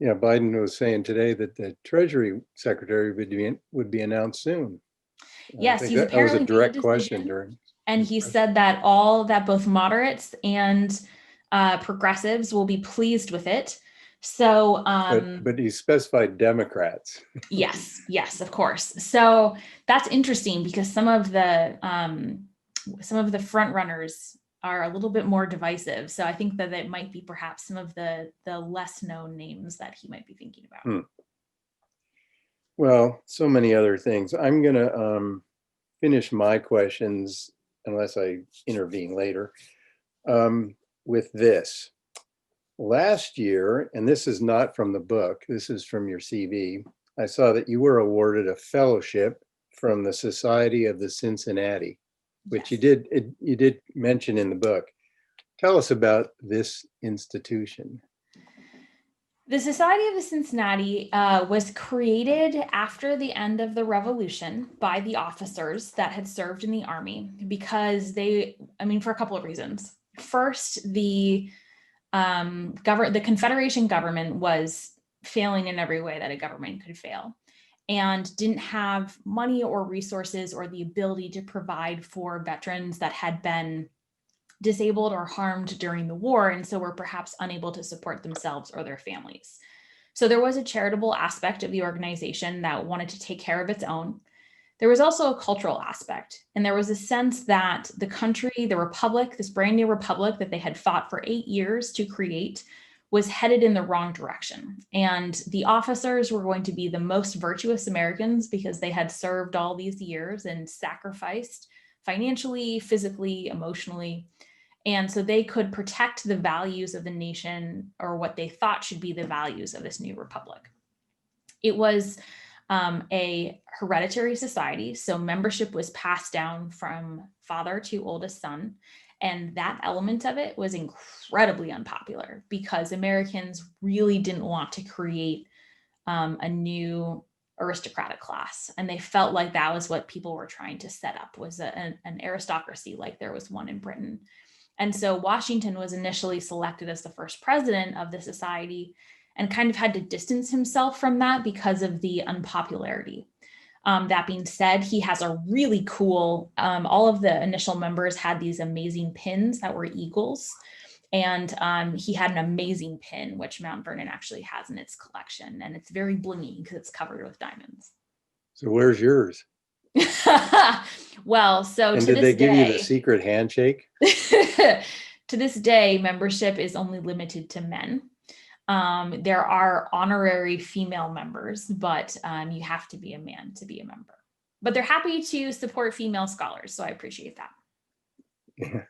Yeah, Biden was saying today that the Treasury Secretary would be announced soon. Yes, he's that was a apparently direct made a question decision, during. and he said that both moderates and progressives will be pleased with it. So, But you specified Democrats. yes, of course. So that's interesting because some of the front runners are a little bit more divisive. So I think that it might be perhaps some of the less known names that he might be thinking about. Well, so many other things. I'm going to finish my questions, unless I intervene later, with this. Last year, and this is not from the book, this is from your CV, I saw that you were awarded a fellowship from the Society of the Cincinnati, which Yes. you did mention in the book. Tell us about this institution. The Society of the Cincinnati was created after the end of the Revolution by the officers that had served in the Army because for a couple of reasons. First, the Confederation government was failing in every way that a government could fail and didn't have money or resources or the ability to provide for veterans that had been disabled or harmed during the war, and so were perhaps unable to support themselves or their families. So there was a charitable aspect of the organization that wanted to take care of its own. There was also a cultural aspect, and there was a sense that the country, the republic, this brand new republic that they had fought for 8 years to create, was headed in the wrong direction. And the officers were going to be the most virtuous Americans because they had served all these years and sacrificed financially, physically, emotionally. And so they could protect the values of the nation, or what they thought should be the values of this new republic. It was a hereditary society. So membership was passed down from father to oldest son. And that element of it was incredibly unpopular because Americans really didn't want to create a new aristocratic class. And they felt like that was what people were trying to set up, was an aristocracy like there was one in Britain. And so Washington was initially selected as the first president of the society and kind of had to distance himself from that because of the unpopularity. That being said, he has a really cool, all of the initial members had these amazing pins that were eagles. And he had an amazing pin, which Mount Vernon actually has in its collection. And it's very blingy because it's covered with diamonds. So where's yours? Well, so And to did they this give you the day, secret handshake? to this day, membership is only limited to men. There are honorary female members, but you have to be a man to be a member. But they're happy to support female scholars, so I appreciate that.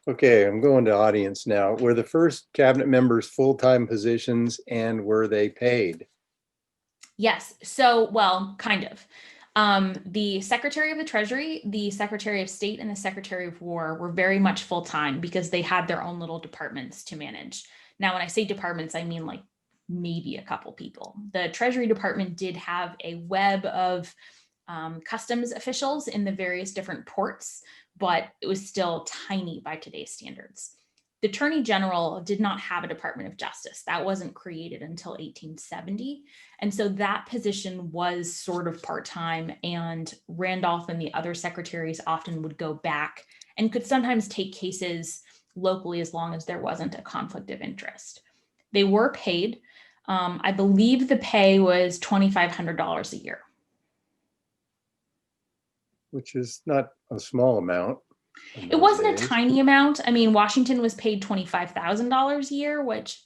Okay, I'm going to audience now. Were the first cabinet members full-time positions, and were they paid? Yes. So, well, kind of. The Secretary of the Treasury, the Secretary of State, and the Secretary of War were very much full-time because they had their own little departments to manage. Now, when I say departments, I mean like maybe a couple people. The Treasury Department did have a web of customs officials in the various different ports, but it was still tiny by today's standards. The Attorney General did not have a Department of Justice. That wasn't created until 1870. And so that position was sort of part-time, and Randolph and the other secretaries often would go back and could sometimes take cases locally as long as there wasn't a conflict of interest. They were paid. I believe the pay was $2,500 a year. Which is not a small amount. It wasn't a tiny amount. I mean, Washington was paid $25,000 a year, which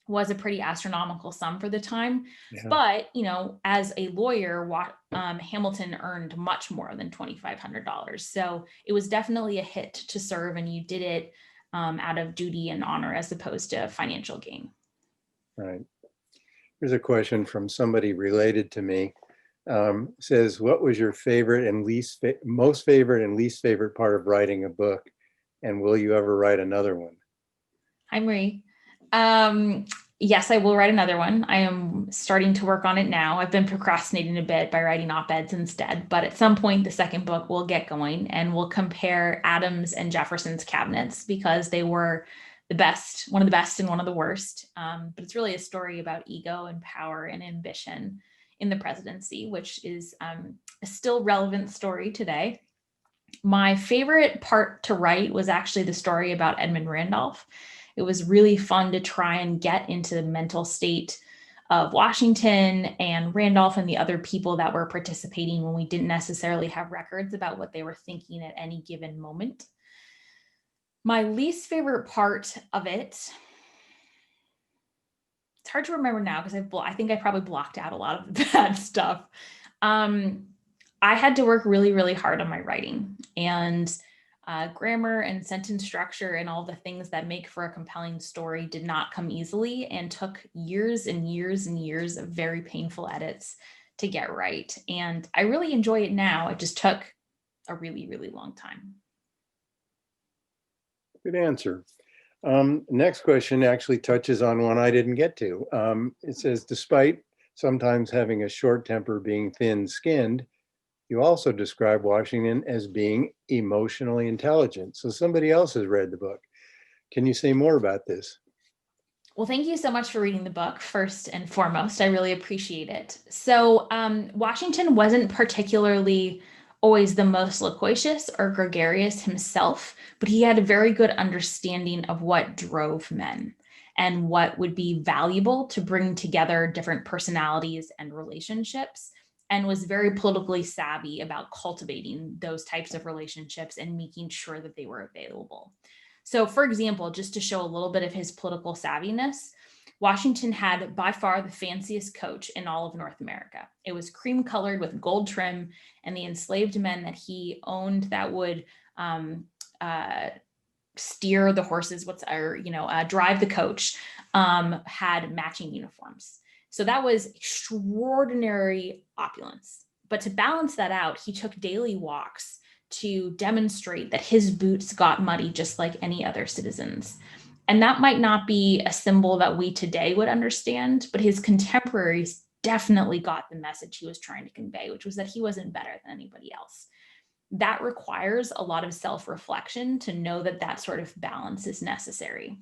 was a pretty astronomical sum for the time. Yeah. But, you know, as a lawyer, Hamilton earned much more than $2,500. So it was definitely a hit to serve, and you did it out of duty and honor as opposed to financial gain. Right. Here's a question from somebody related to me. Says, what was your favorite and most favorite and least favorite part of writing a book? And will you ever write another one? Hi, Marie. Yes, I will write another one. I am starting to work on it now. I've been procrastinating a bit by writing op-eds instead, but at some point the second book will get going, and we'll compare Adams and Jefferson's cabinets because they were the best, one of the best and one of the worst. But it's really a story about ego and power and ambition in the presidency, which is a still relevant story today. My favorite part to write was actually the story about Edmund Randolph. It was really fun to try and get into the mental state of Washington and Randolph and the other people that were participating when we didn't necessarily have records about what they were thinking at any given moment. My least favorite part of it, it's hard to remember now because I think I probably blocked out a lot of the bad stuff. I had to work really, really hard on my writing, and grammar and sentence structure and all the things that make for a compelling story did not come easily and took years and years and years of very painful edits to get right. And I really enjoy it now. It just took a really, really long time. Good answer. Next question actually touches on one I didn't get to. It says, despite sometimes having a short temper, being thin-skinned, you also describe Washington as being emotionally intelligent. So somebody else has read the book. Can you say more about this? Well, thank you so much for reading the book, first and foremost. I really appreciate it. So Washington wasn't particularly always the most loquacious or gregarious himself, but he had a very good understanding of what drove men and what would be valuable to bring together different personalities and relationships, and was very politically savvy about cultivating those types of relationships and making sure that they were available. So, for example, just to show a little bit of his political savviness, Washington had by far the fanciest coach in all of North America. It was cream colored with gold trim, and the enslaved men that he owned that would steer the horses, drive the coach, had matching uniforms. So that was extraordinary opulence. But to balance that out, he took daily walks to demonstrate that his boots got muddy just like any other citizens. And that might not be a symbol that we today would understand, but his contemporaries definitely got the message he was trying to convey, which was that he wasn't better than anybody else. That requires a lot of self-reflection to know that that sort of balance is necessary.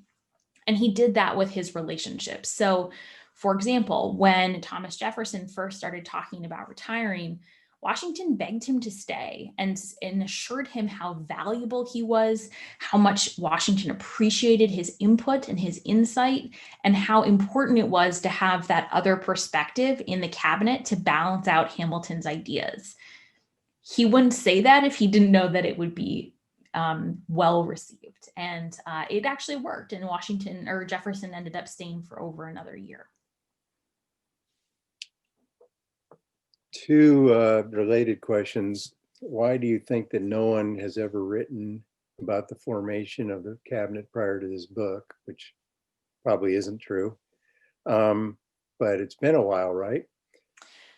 And he did that with his relationships. So, for example, when Thomas Jefferson first started talking about retiring, Washington begged him to stay and assured him how valuable he was, how much Washington appreciated his input and his insight, and how important it was to have that other perspective in the cabinet to balance out Hamilton's ideas. He wouldn't say that if he didn't know that it would be well received. And it actually worked, and Jefferson ended up staying for over another year. Two related questions. Why do you think that no one has ever written about the formation of the cabinet prior to this book, which probably isn't true, but it's been a while, right?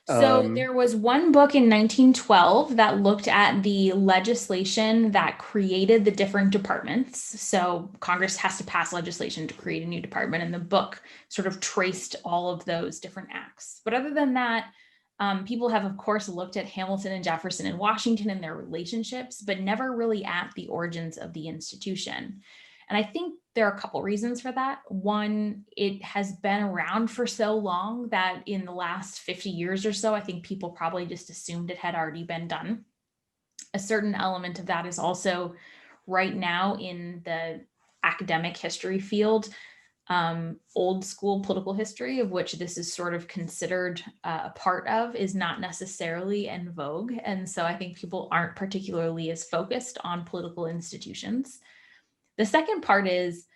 So there was one book in 1912 that looked at the legislation that created the different departments. So Congress has to pass legislation to create a new department, and the book sort of traced all of those different acts. But other than that, people have, of course, looked at Hamilton and Jefferson and Washington and their relationships, but never really at the origins of the institution. And I think there are a couple reasons for that. One, it has been around for so long that in the last 50 years or so, I think people probably just assumed it had already been done. A certain element of that is also right now in the academic history field, old school political history, of which this is sort of considered a part of, is not necessarily in vogue. And so I think people aren't particularly as focused on political institutions. The second part is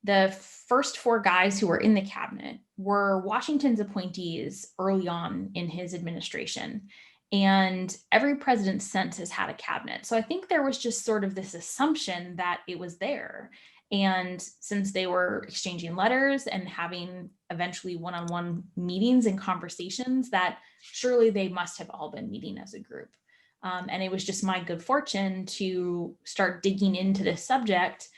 the first four guys who were in the cabinet were Washington's appointees early on in his administration. And every president since has had a cabinet. So I think there was just sort of this assumption that it was there. And since they were exchanging letters and having eventually one-on-one meetings and conversations, that surely they must have all been meeting as a group. And it was just my good fortune to start digging into this subject,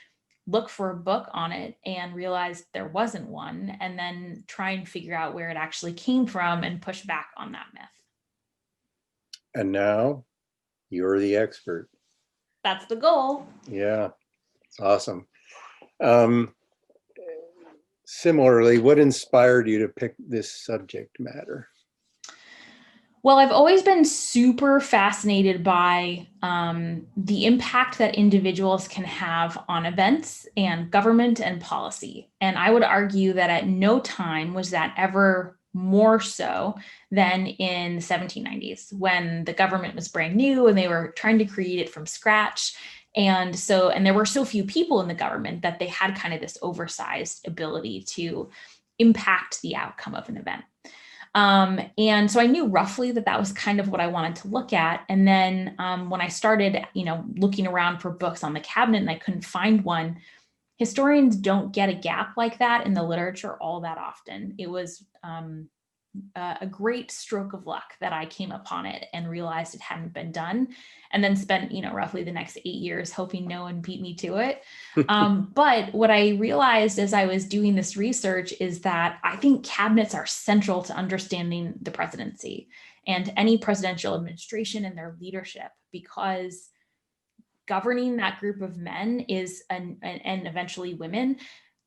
look for a book on it, and realize there wasn't one, and then try and figure out where it actually came from and push back on that myth. And now you're the expert. That's the goal. Yeah, it's awesome. Similarly, what inspired you to pick this subject matter? Well, I've always been super fascinated by the impact that individuals can have on events and government and policy. And I would argue that at no time was that ever more so than in the 1790s when the government was brand new and they were trying to create it from scratch. And there were so few people in the government that they had kind of this oversized ability to impact the outcome of an event. And so I knew roughly that that was kind of what I wanted to look at. And then when I started, looking around for books on the cabinet and I couldn't find one, historians don't get a gap like that in the literature all that often. It was a great stroke of luck that I came upon it and realized it hadn't been done, and then spent, roughly the next 8 years hoping no one beat me to it. But what I realized as I was doing this research is that I think cabinets are central to understanding the presidency and any presidential administration and their leadership, because governing that group of men and eventually women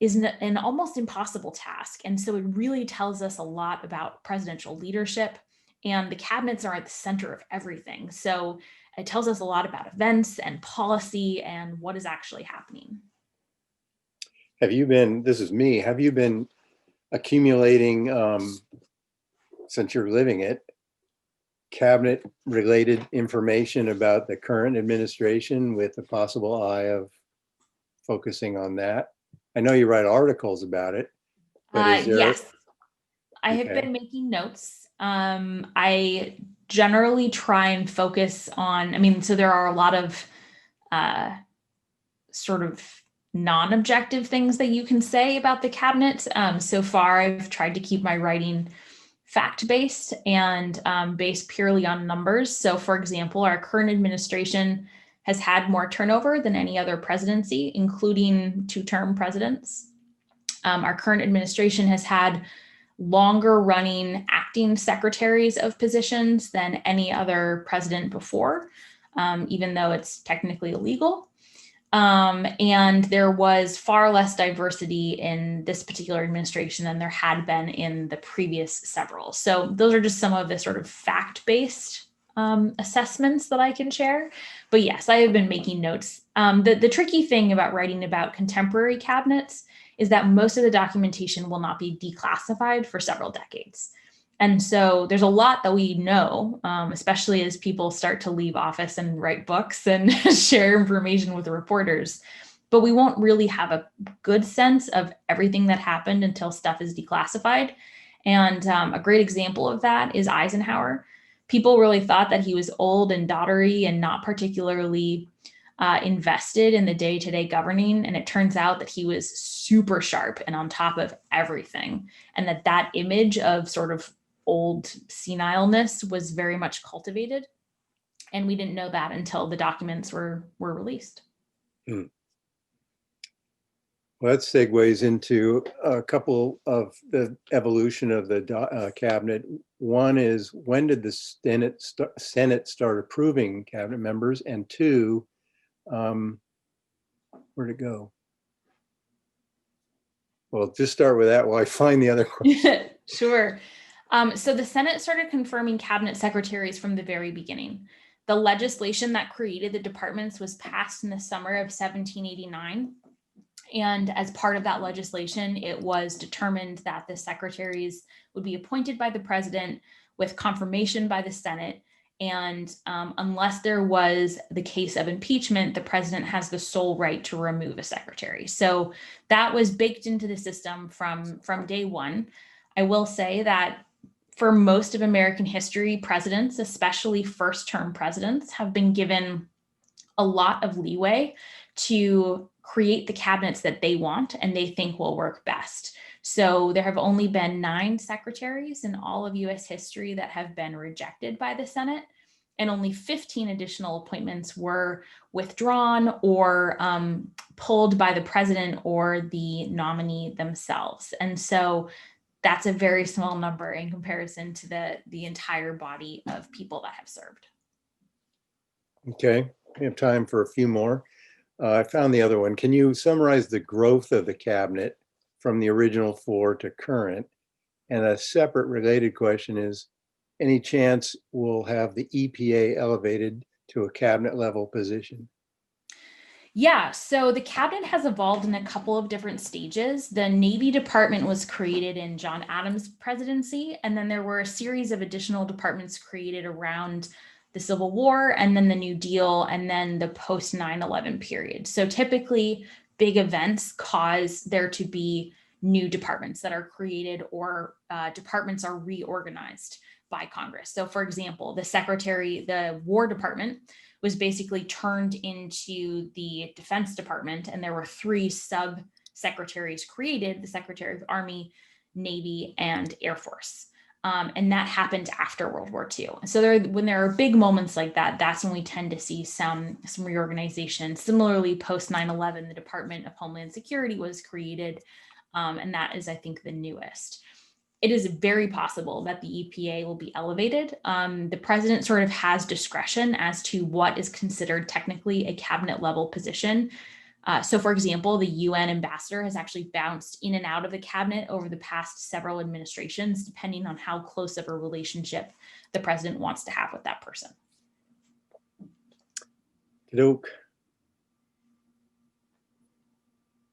is an almost impossible task. And so it really tells us a lot about presidential leadership, and the cabinets are at the center of everything. So it tells us a lot about events and policy and what is actually happening. This is me, have you been accumulating, since you're living it, cabinet related information about the current administration with the possible eye of focusing on that? I know you write articles about it, but is there? Yes, I have Okay. been making notes. I generally try and focus on, so there are a lot of sort of non-objective things that you can say about the cabinet. So far, I've tried to keep my writing fact-based and based purely on numbers. So for example, our current administration has had more turnover than any other presidency, including two-term presidents. Our current administration has had longer running acting secretaries of positions than any other president before, even though it's technically illegal. And there was far less diversity in this particular administration than there had been in the previous several. So those are just some of the sort of fact-based assessments that I can share. But yes, I have been making notes. The tricky thing about writing about contemporary cabinets is that most of the documentation will not be declassified for several decades. And so there's a lot that we know, especially as people start to leave office and write books and share information with the reporters. But we won't really have a good sense of everything that happened until stuff is declassified. And a great example of that is Eisenhower. People really thought that he was old and doddery and not particularly invested in the day-to-day governing. And it turns out that he was super sharp and on top of everything. And that image of sort of old senileness was very much cultivated. And we didn't know that until the documents were released. Well, that segues into a couple of the evolution of the cabinet. One is, when did the Senate start approving cabinet members? And two, where'd it go? Well, just start with that while I find the other question. Sure. So the Senate started confirming cabinet secretaries from the very beginning. The legislation that created the departments was passed in the summer of 1789. And as part of that legislation, it was determined that the secretaries would be appointed by the president with confirmation by the Senate. And unless there was the case of impeachment, the president has the sole right to remove a secretary. So that was baked into the system from day one. I will say that for most of American history, presidents, especially first-term presidents, have been given a lot of leeway to create the cabinets that they want and they think will work best. So there have only been 9 secretaries in all of US history that have been rejected by the Senate, and only 15 additional appointments were withdrawn or pulled by the president or the nominee themselves. And so that's a very small number in comparison to the entire body of people that have served. Okay, we have time for a few more. I found the other one. Can you summarize the growth of the cabinet from the original 4 to current? And a separate related question is, any chance we'll have the EPA elevated to a cabinet level position? Yeah, so the cabinet has evolved in a couple of different stages. The Navy Department was created in John Adams' presidency, and then there were a series of additional departments created around the Civil War, and then the New Deal, and then the post 9/11 period. So typically, big events cause there to be new departments that are created, or departments are reorganized by Congress. So, for example, the War Department was basically turned into the Defense Department, and there were 3 sub-secretaries created: the Secretary of Army, Navy, and Air Force. And that happened after World War II. So when there are big moments like that, that's when we tend to see some reorganization. Similarly, post 9/11, the Department of Homeland Security was created, and that is, I think, the newest. It is very possible that the EPA will be elevated. The president sort of has discretion as to what is considered technically a cabinet level position. So, for example, the UN ambassador has actually bounced in and out of the cabinet over the past several administrations, depending on how close of a relationship the president wants to have with that person. Doke.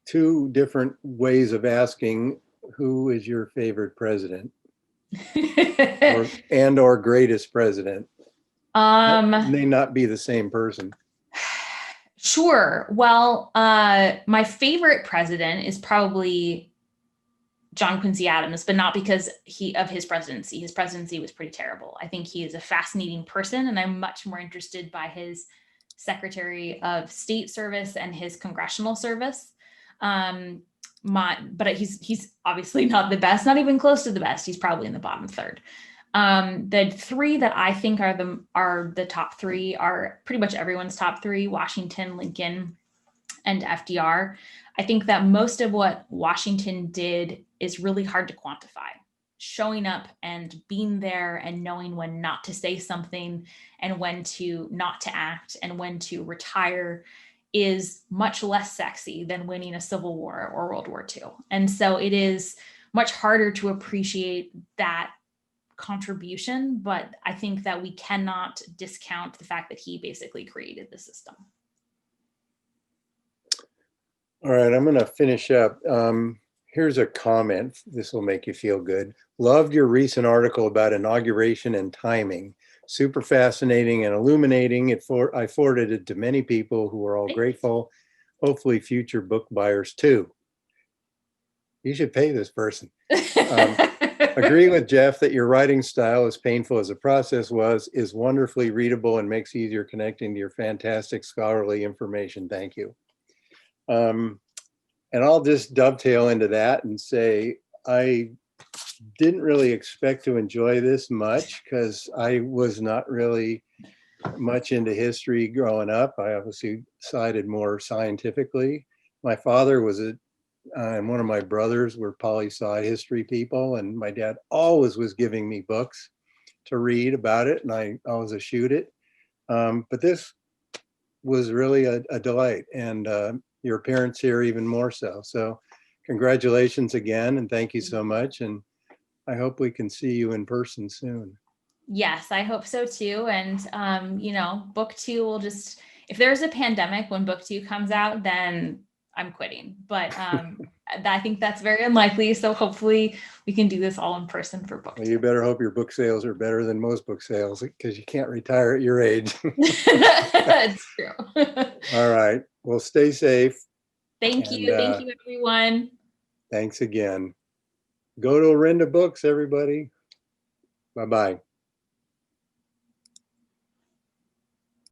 2 different ways of asking, who is your favorite president? or greatest president? That may not be the same person. Sure. Well, my favorite president is probably John Quincy Adams, but not because of his presidency. His presidency was pretty terrible. I think he is a fascinating person, and I'm much more interested by his Secretary of State service and his congressional service. But he's obviously not the best, not even close to the best. He's probably in the bottom third. The 3 that I think are the top 3 are pretty much everyone's top 3: Washington, Lincoln, and FDR. I think that most of what Washington did is really hard to quantify. Showing up and being there and knowing when not to say something and when to not to act and when to retire is much less sexy than winning a Civil War or World War II. And so it is much harder to appreciate that contribution, but I think that we cannot discount the fact that he basically created the system. All right, I'm going to finish up. Here's a comment. This will make you feel good. Loved your recent article about inauguration and timing. Super fascinating and illuminating. I forwarded it to many people who are all grateful. Hopefully future book buyers too. You should pay this person. Agree with Jeff that your writing style, as painful as the process was, is wonderfully readable and makes easier connecting to your fantastic scholarly information. Thank you. And I'll just dovetail into that and say, I didn't really expect to enjoy this much because I was not really much into history growing up. I obviously sided more scientifically. My father was and one of my brothers were poli-sci history people, and my dad always was giving me books to read about it, and I always eschewed it. But this was really a delight, and your appearance here even more so. So congratulations again, and thank you so much. And I hope we can see you in person soon. Yes, I hope so too. And, book 2 will just, if there's a pandemic when book 2 comes out, then I'm quitting. But I think that's very unlikely. So hopefully we can do this all in person for book 2. Well, you better hope your book sales are better than most book sales, because you can't retire at your age. That's true. All right. Well, stay safe. Thank you. Thank you, everyone. Thanks again. Go to Orinda Books, everybody. Bye-bye.